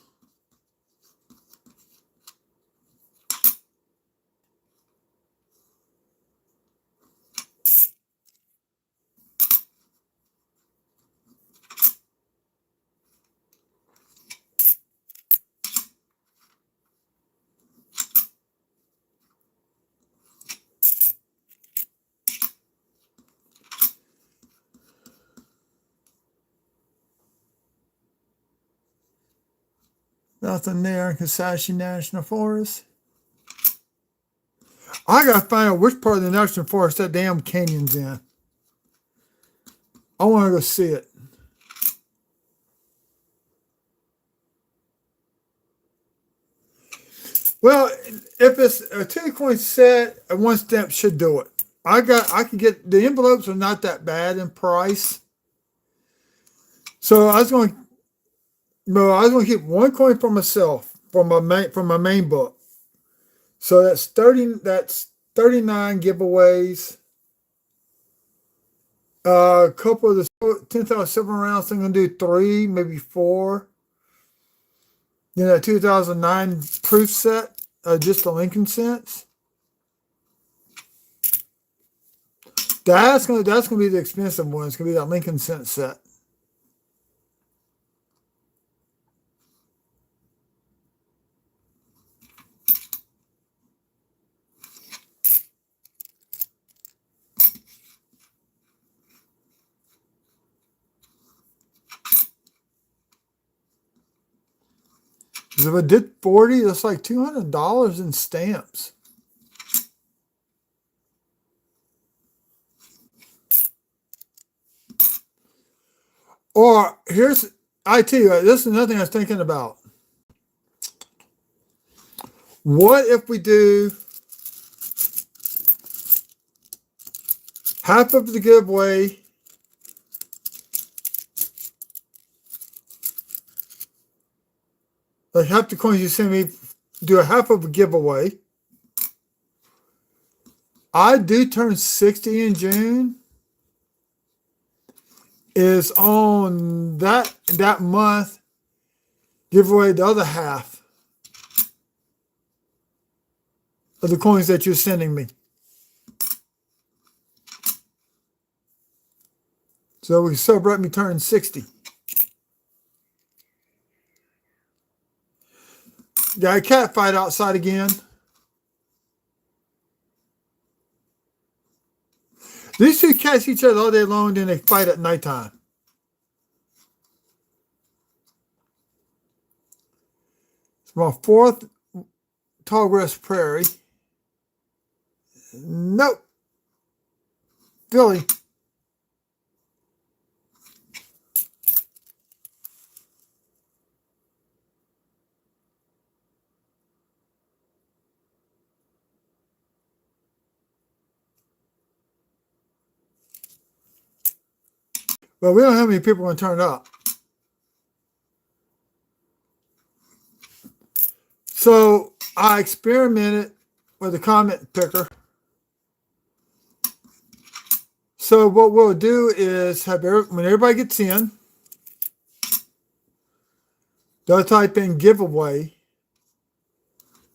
[SPEAKER 1] Nothing there in Kashashi National Forest. I gotta find out which part of the national forest that damn canyon's in. I want to go see it. Well, if it's a 2-coin set, a 1 stamp should do it. I can get the envelopes are not that bad in price. So I was going to keep 1 coin for myself from my main book. So that's 39 giveaways. A couple of the 10,000 silver rounds, I'm going to do 3, maybe 4. Then that 2009 proof set, just the Lincoln cents. That's gonna be the expensive one. It's gonna be that Lincoln cent set. Because if I did 40, that's like $200 in stamps. Or I tell you, this is another thing I was thinking about. What if we do half of the giveaway, like half the coins you send me, do a half of a giveaway. I do turn 60 in June. Is on that month, give away the other half of the coins that you're sending me. So we can celebrate me turning 60. Got a cat fight outside again. These two cats see each other all day long, then they fight at nighttime. It's my fourth Tallgrass Prairie. Nope. Philly. But we don't have many people going to turn up. So I experimented with a comment picker. So what we'll do is have when everybody gets in, they'll type in giveaway.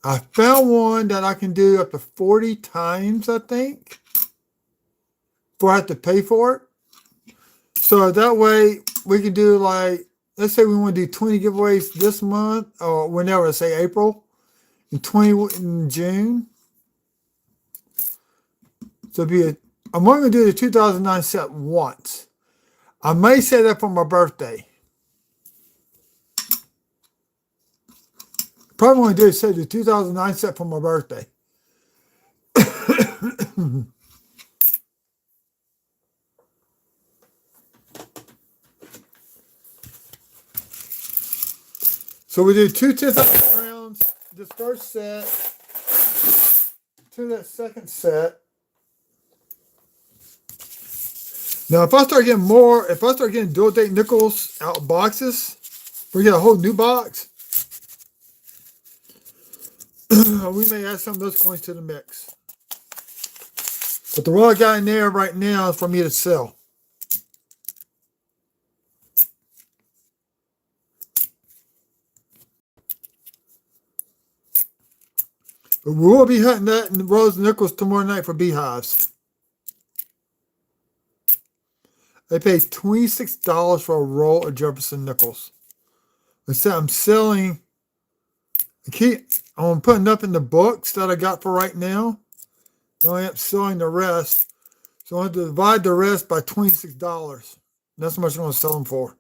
[SPEAKER 1] I found one that I can do up to 40 times, I think, before I have to pay for it. So that way we can do like, let's say we want to do 20 giveaways this month or whenever, say April, and 20 in June. So I'm only going to do the 2009 set once. I may say that for my birthday. Probably want to do say the 2009 set for my birthday. So we do 2 10,000 rounds this first set, 2 that second set. Now, if I start getting dual date nickels out boxes, we get a whole new box. We may add some of those coins to the mix. But the one I got in there right now is for me to sell. But we will be hunting that in Rose Nickels tomorrow night for beehives. I paid $26 for a roll of Jefferson Nickels. Like I said, I'm selling. I'm putting up in the books that I got for right now. Then I am selling the rest. So I have to divide the rest by $26. That's how much I'm going to sell them for.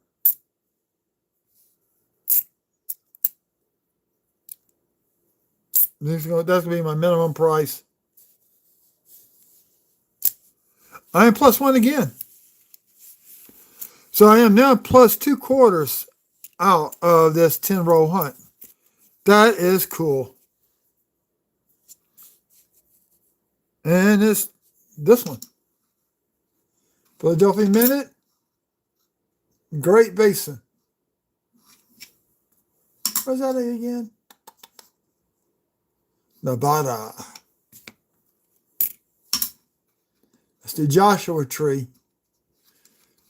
[SPEAKER 1] That's going to be my minimum price. I am +1 again. So I am now plus 2 quarters out of this 10 roll hunt. That is cool. And it's this one. Philadelphia Minute. Great Basin. Where's that again? Nevada. That's the Joshua tree.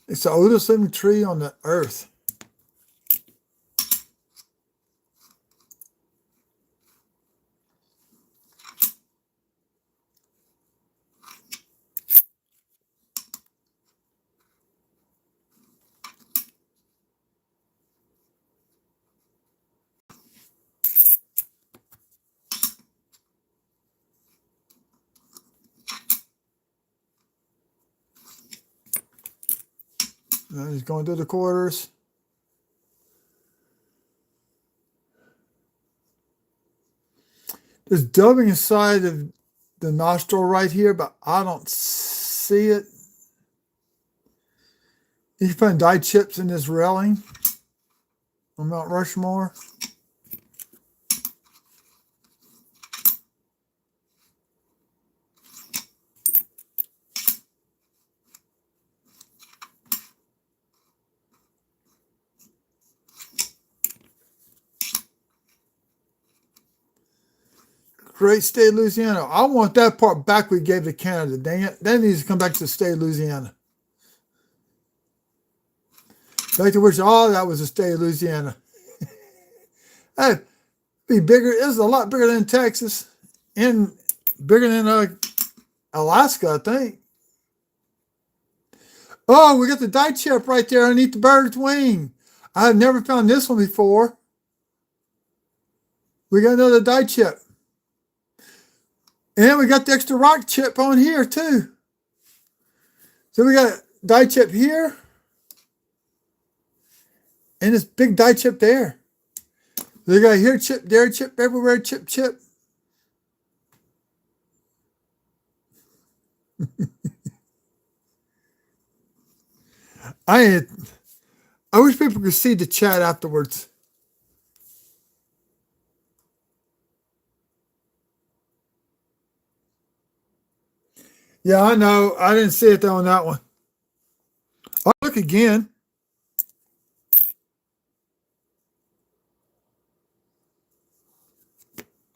[SPEAKER 1] It's the oldest living tree on the earth. Now he's going through the quarters. There's dubbing inside of the nostril right here, but I don't see it. You can find dye chips in this railing on Mount Rushmore. Great state of Louisiana. I want that part back we gave to Canada. Dang it. That needs to come back to the state of Louisiana. Back to which all that was the state of Louisiana. Hey, be bigger. It's a lot bigger than Texas and bigger than Alaska, I think. Oh, we got the die chip right there underneath the bird's wing. I have never found this one before. We got another die chip. And we got the extra rock chip on here too. So we got a die chip here and this big die chip there. We got here chip, there chip, everywhere chip, chip. I I wish people could see the chat afterwards. Yeah, I know. I didn't see it though on that one. I'll look again.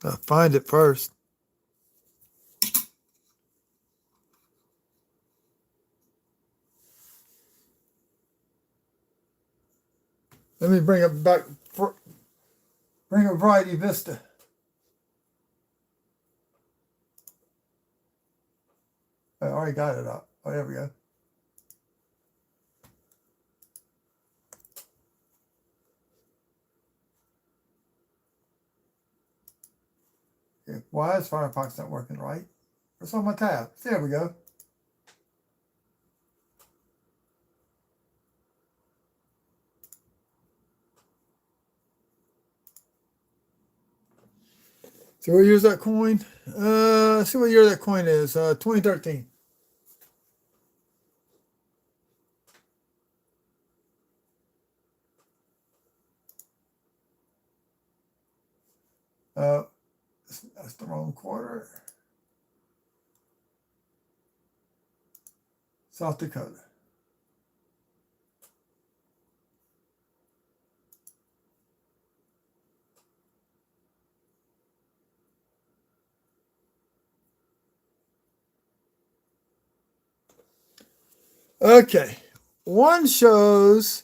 [SPEAKER 1] I'll find it first. Let me bring it back. Bring a Variety Vista. I already got it up. Oh, there we go. Okay. Why is Firefox not working right? It's on my tab. There we go. So what year's that coin? Let's see what year that coin is. 2013. That's the wrong quarter. South Dakota. Okay. One shows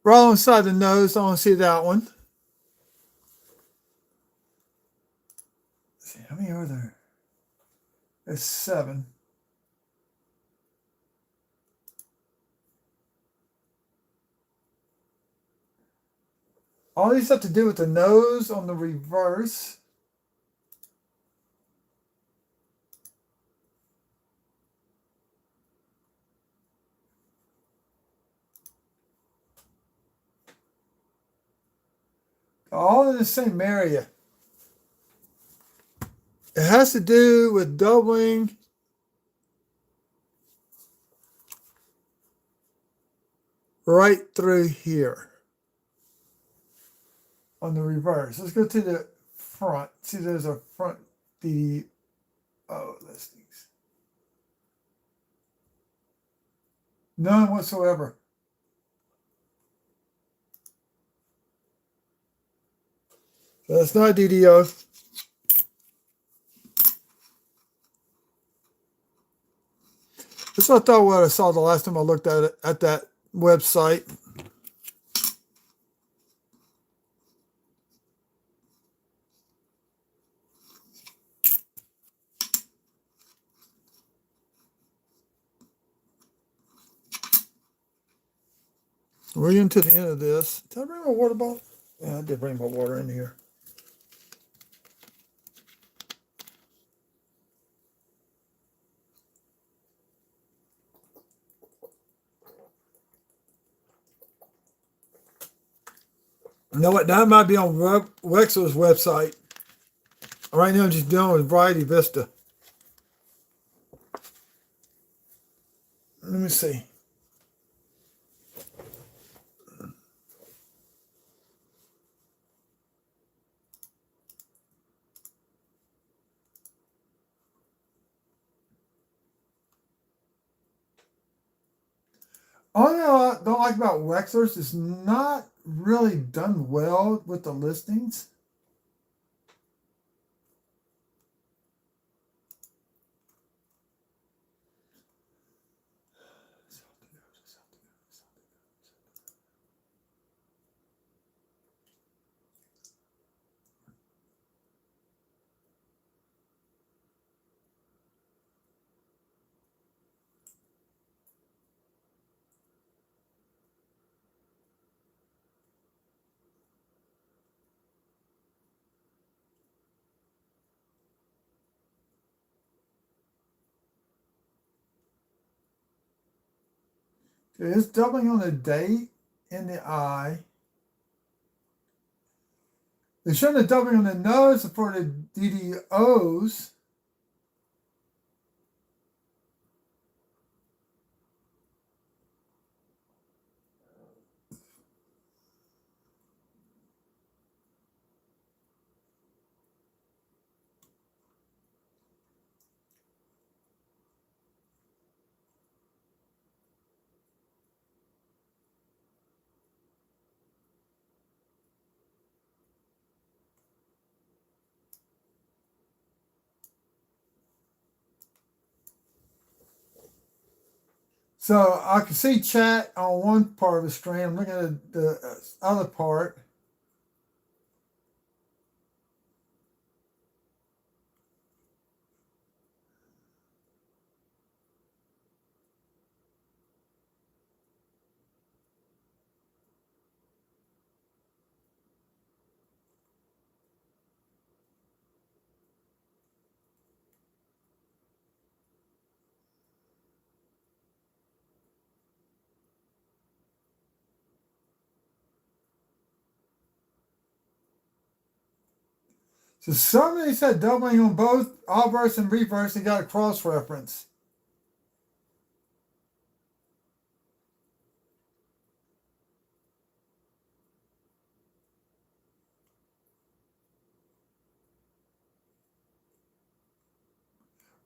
[SPEAKER 1] right alongside the nose. I want to see that one. Let's see, how many are there? There's 7. All these have to do with the nose on the reverse. All in the same area. It has to do with doubling right through here on the reverse. Let's go to the front. See, there's a front DDO listings. None whatsoever. So that's not DDO. That's what I thought what I saw the last time I looked at it at that website. We're getting to the end of this. Did I bring my water bottle? Yeah, I did bring my water in here. You know what? That might be on Wexler's website. Right now, I'm just dealing with Variety Vista. Let me see. All I don't like about Wexler's is not really done well with the listings. It's doubling on the date in the eye. It's showing the doubling on the nose for the DDOs. So I can see chat on one part of the screen. I'm looking at the other part. So somebody said doubling on both obverse and reverse and got a cross reference.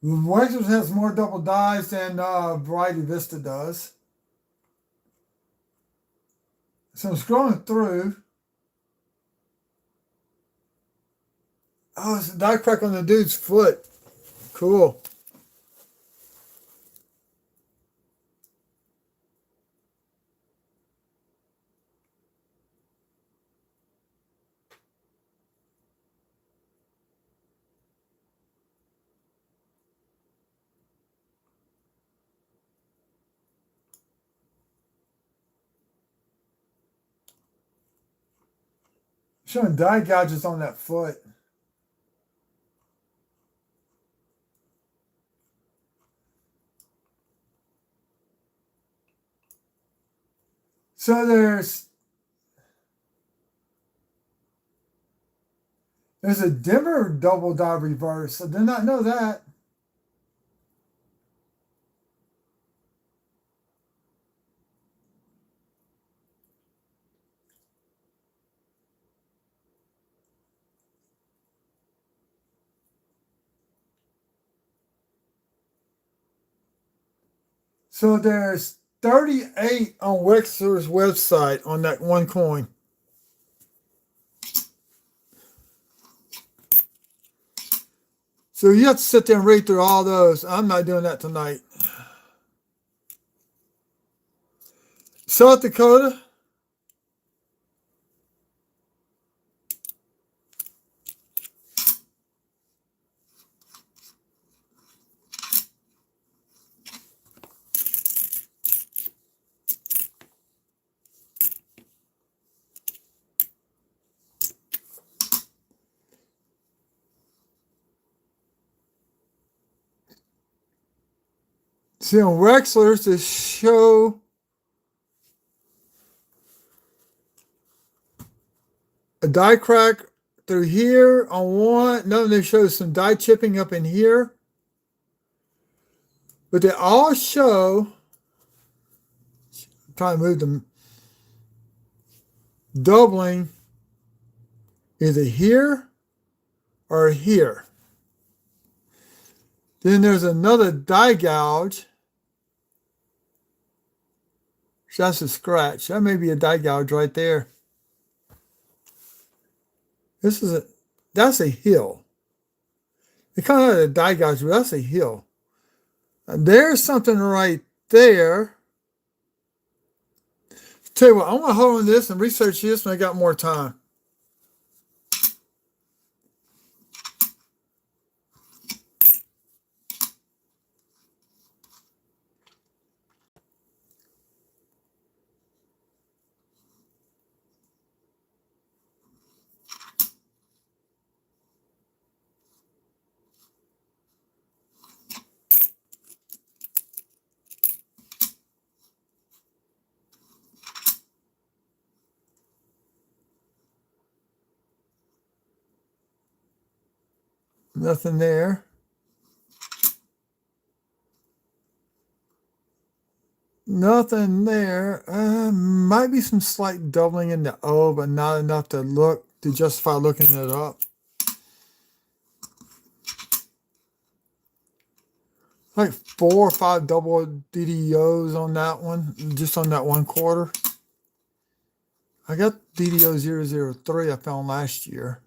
[SPEAKER 1] Wexford has more double dies than Variety Vista does. So I'm scrolling through. Oh, it's a die crack on the dude's foot. Cool. Showing die gouges on that foot. So there's a dimmer double die reverse. I did not know that. So there's 38 on Wexler's website on that one coin. So you have to sit there and read through all those. I'm not doing that tonight. South Dakota. See on Wexler's to show a die crack through here on one. No, they show some die chipping up in here. But they all show, I'm trying to move them, doubling either here or here. Then there's another die gouge. That's a scratch. That may be a die gouge right there. That's a hill. They kind of had a die gouge, but that's a hill. And there's something right there. Tell you what, I want to hold on to this and research this when I got more time. Nothing there. Nothing there. Might be some slight doubling in the O, but not enough to justify looking it up. Like 4 or 5 double DDOs on that one, just on that one quarter. I got DDO 003 I found last year.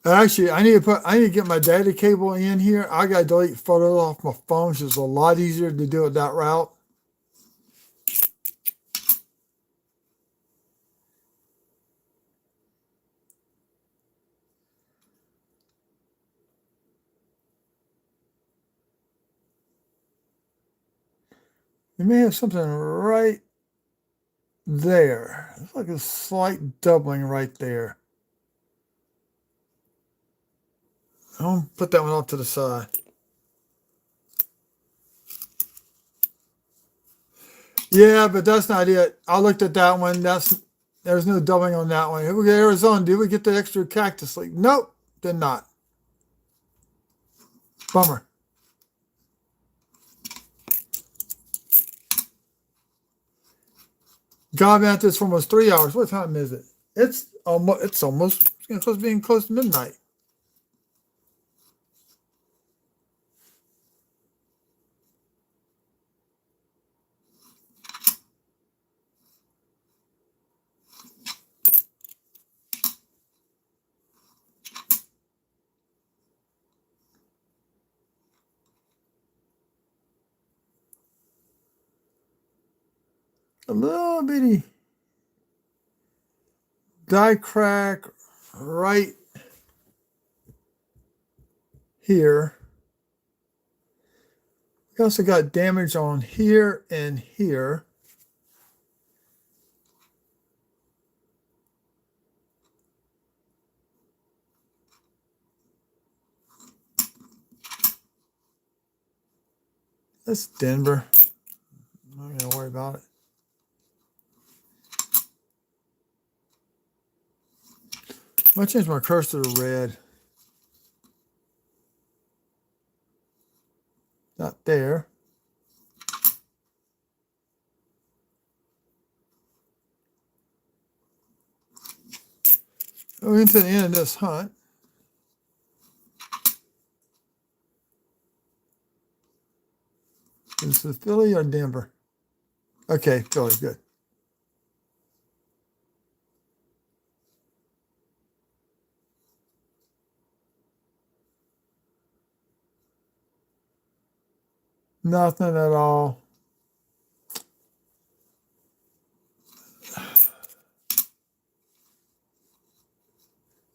[SPEAKER 1] Actually, I need to get my data cable in here. I gotta delete photos off my phone, so it's a lot easier to do it that route. You may have something right there. It's like a slight doubling right there. I'll put that one off to the side. Yeah, but that's not it. I looked at that one. There's no doubling on that one. Here we go, Arizona. Did we get the extra cactus leaf? Nope, did not. Bummer. God, man, this for almost 3 hours. What time is it? It's almost close to being close to midnight. A little bitty die crack right here. We also got damage on here and here. That's Denver. I'm not going to worry about it. I'm going to change my cursor to red. Not there. We're into the end of this hunt. Is it Philly or Denver? Okay, Philly, good. Nothing at all.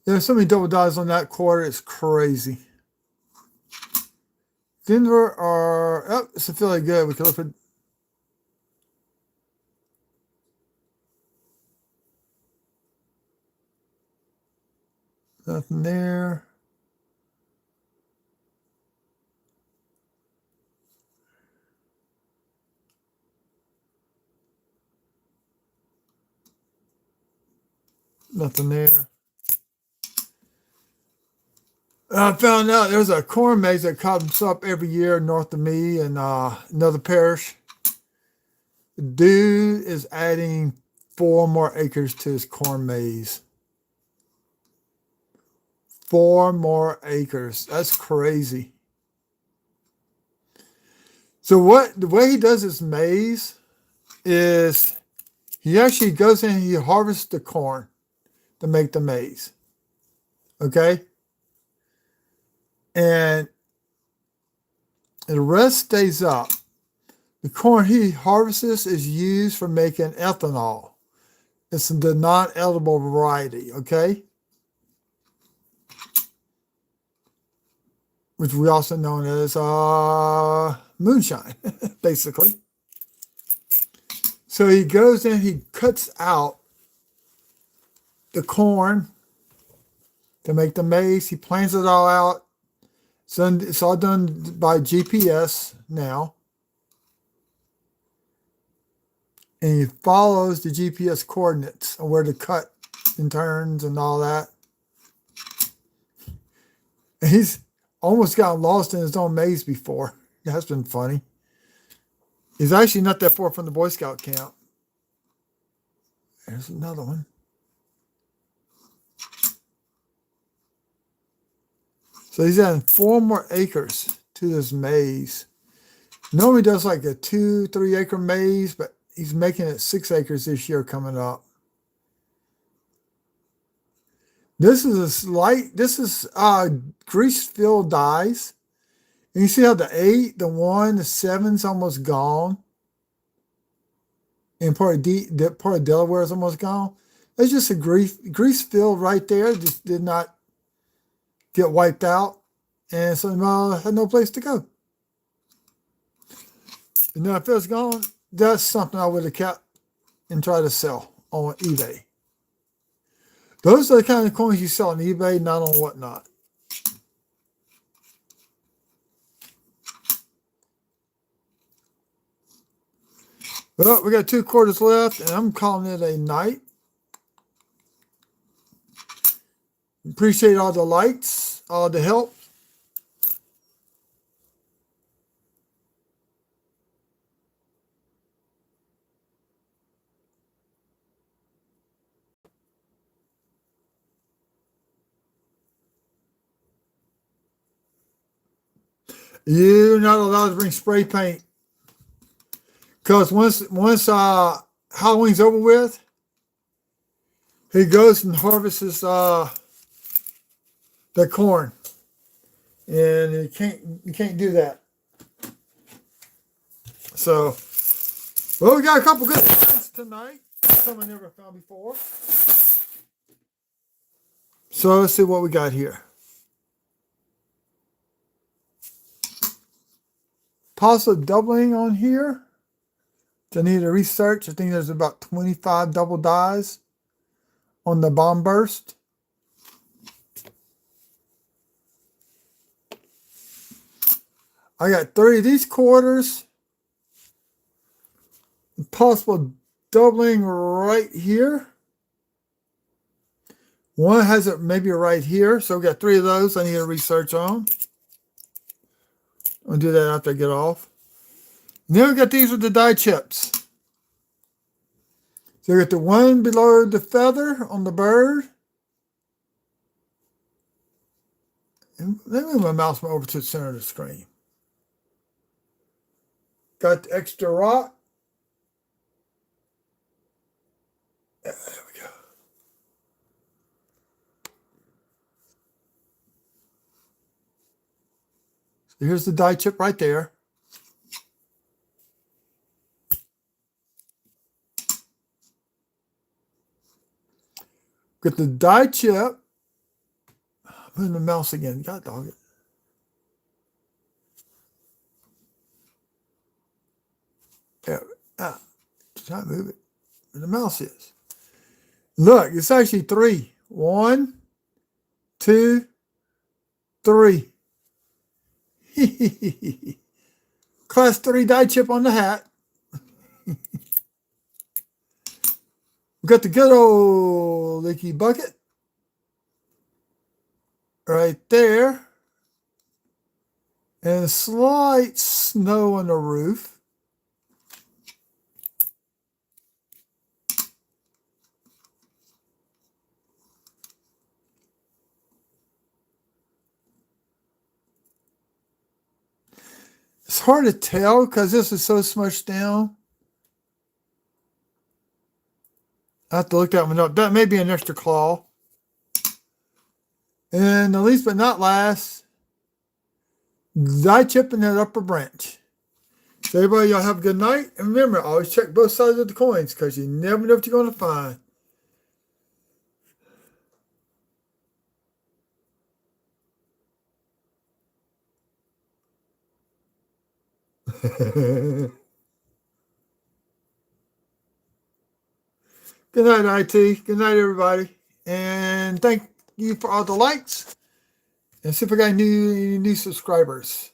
[SPEAKER 1] There's so many double dives on that quarter, it's crazy. Denver or it's a Philly good. We can look for nothing there. Nothing there. I found out there's a corn maze that comes up every year north of me in another parish. The dude is adding 4 more acres to his corn maze. 4 more acres. That's crazy. So the way he does his maze is he actually goes in and he harvests the corn to make the maze. Okay? And the rest stays up. The corn he harvests is used for making ethanol. It's the non-edible variety, okay? which we also know as moonshine, basically. So he goes in, he cuts out the corn to make the maize. He plans it all out. So it's all done by GPS now. And he follows the GPS coordinates of where to cut and turns and all that. And he's almost gotten lost in his own maze before. That's been funny. He's actually not that far from the Boy Scout camp. There's another one. So he's adding 4 more acres to this maze. Normally does like a 2-3 acre maze, but he's making it 6 acres this year coming up. This is grease-filled dies. And you see how the 8, the 1, the 7's almost gone. And part of Delaware is almost gone. That's just a grease field right there. Just did not get wiped out. And so had no place to go. And now if it's gone, that's something I would have kept and tried to sell on eBay. Those are the kind of coins you sell on eBay, not on whatnot. Well, we got 2 quarters left, and I'm calling it a night. Appreciate all the likes, all the help. You're not allowed to bring spray paint. Because once Halloween's over with, he goes and harvests the corn. And you can't do that. So, well, we got a couple good finds tonight. Some I never found before. So let's see what we got here. Possible doubling on here. I need to research. I think there's about 25 double dies on the bomb burst. I got 3 of these quarters. Possible doubling right here. One has it maybe right here. So we got 3 of those I need to research on. I'll do that after I get off. And then we got these with the die chips. So we got the one below the feather on the bird. And let me move my mouse over to the center of the screen. Got the extra rock. There we go. So here's the die chip right there. Got the die chip. Moving the mouse again. God dog it. There. Just not move it. Where the mouse is. Look, it's actually 3. 1, 2, 3. Class 3 die chip on the hat. We got the good old leaky bucket right there. And slight snow on the roof. It's hard to tell because this is so smushed down. I have to look that one up. That may be an extra claw. And the least but not last, die chip in that upper branch. So everybody, y'all have a good night. And remember, always check both sides of the coins because you never know what you're going to find. Good night, IT. Good night, everybody. And thank you for all the likes. And see if we got any new subscribers.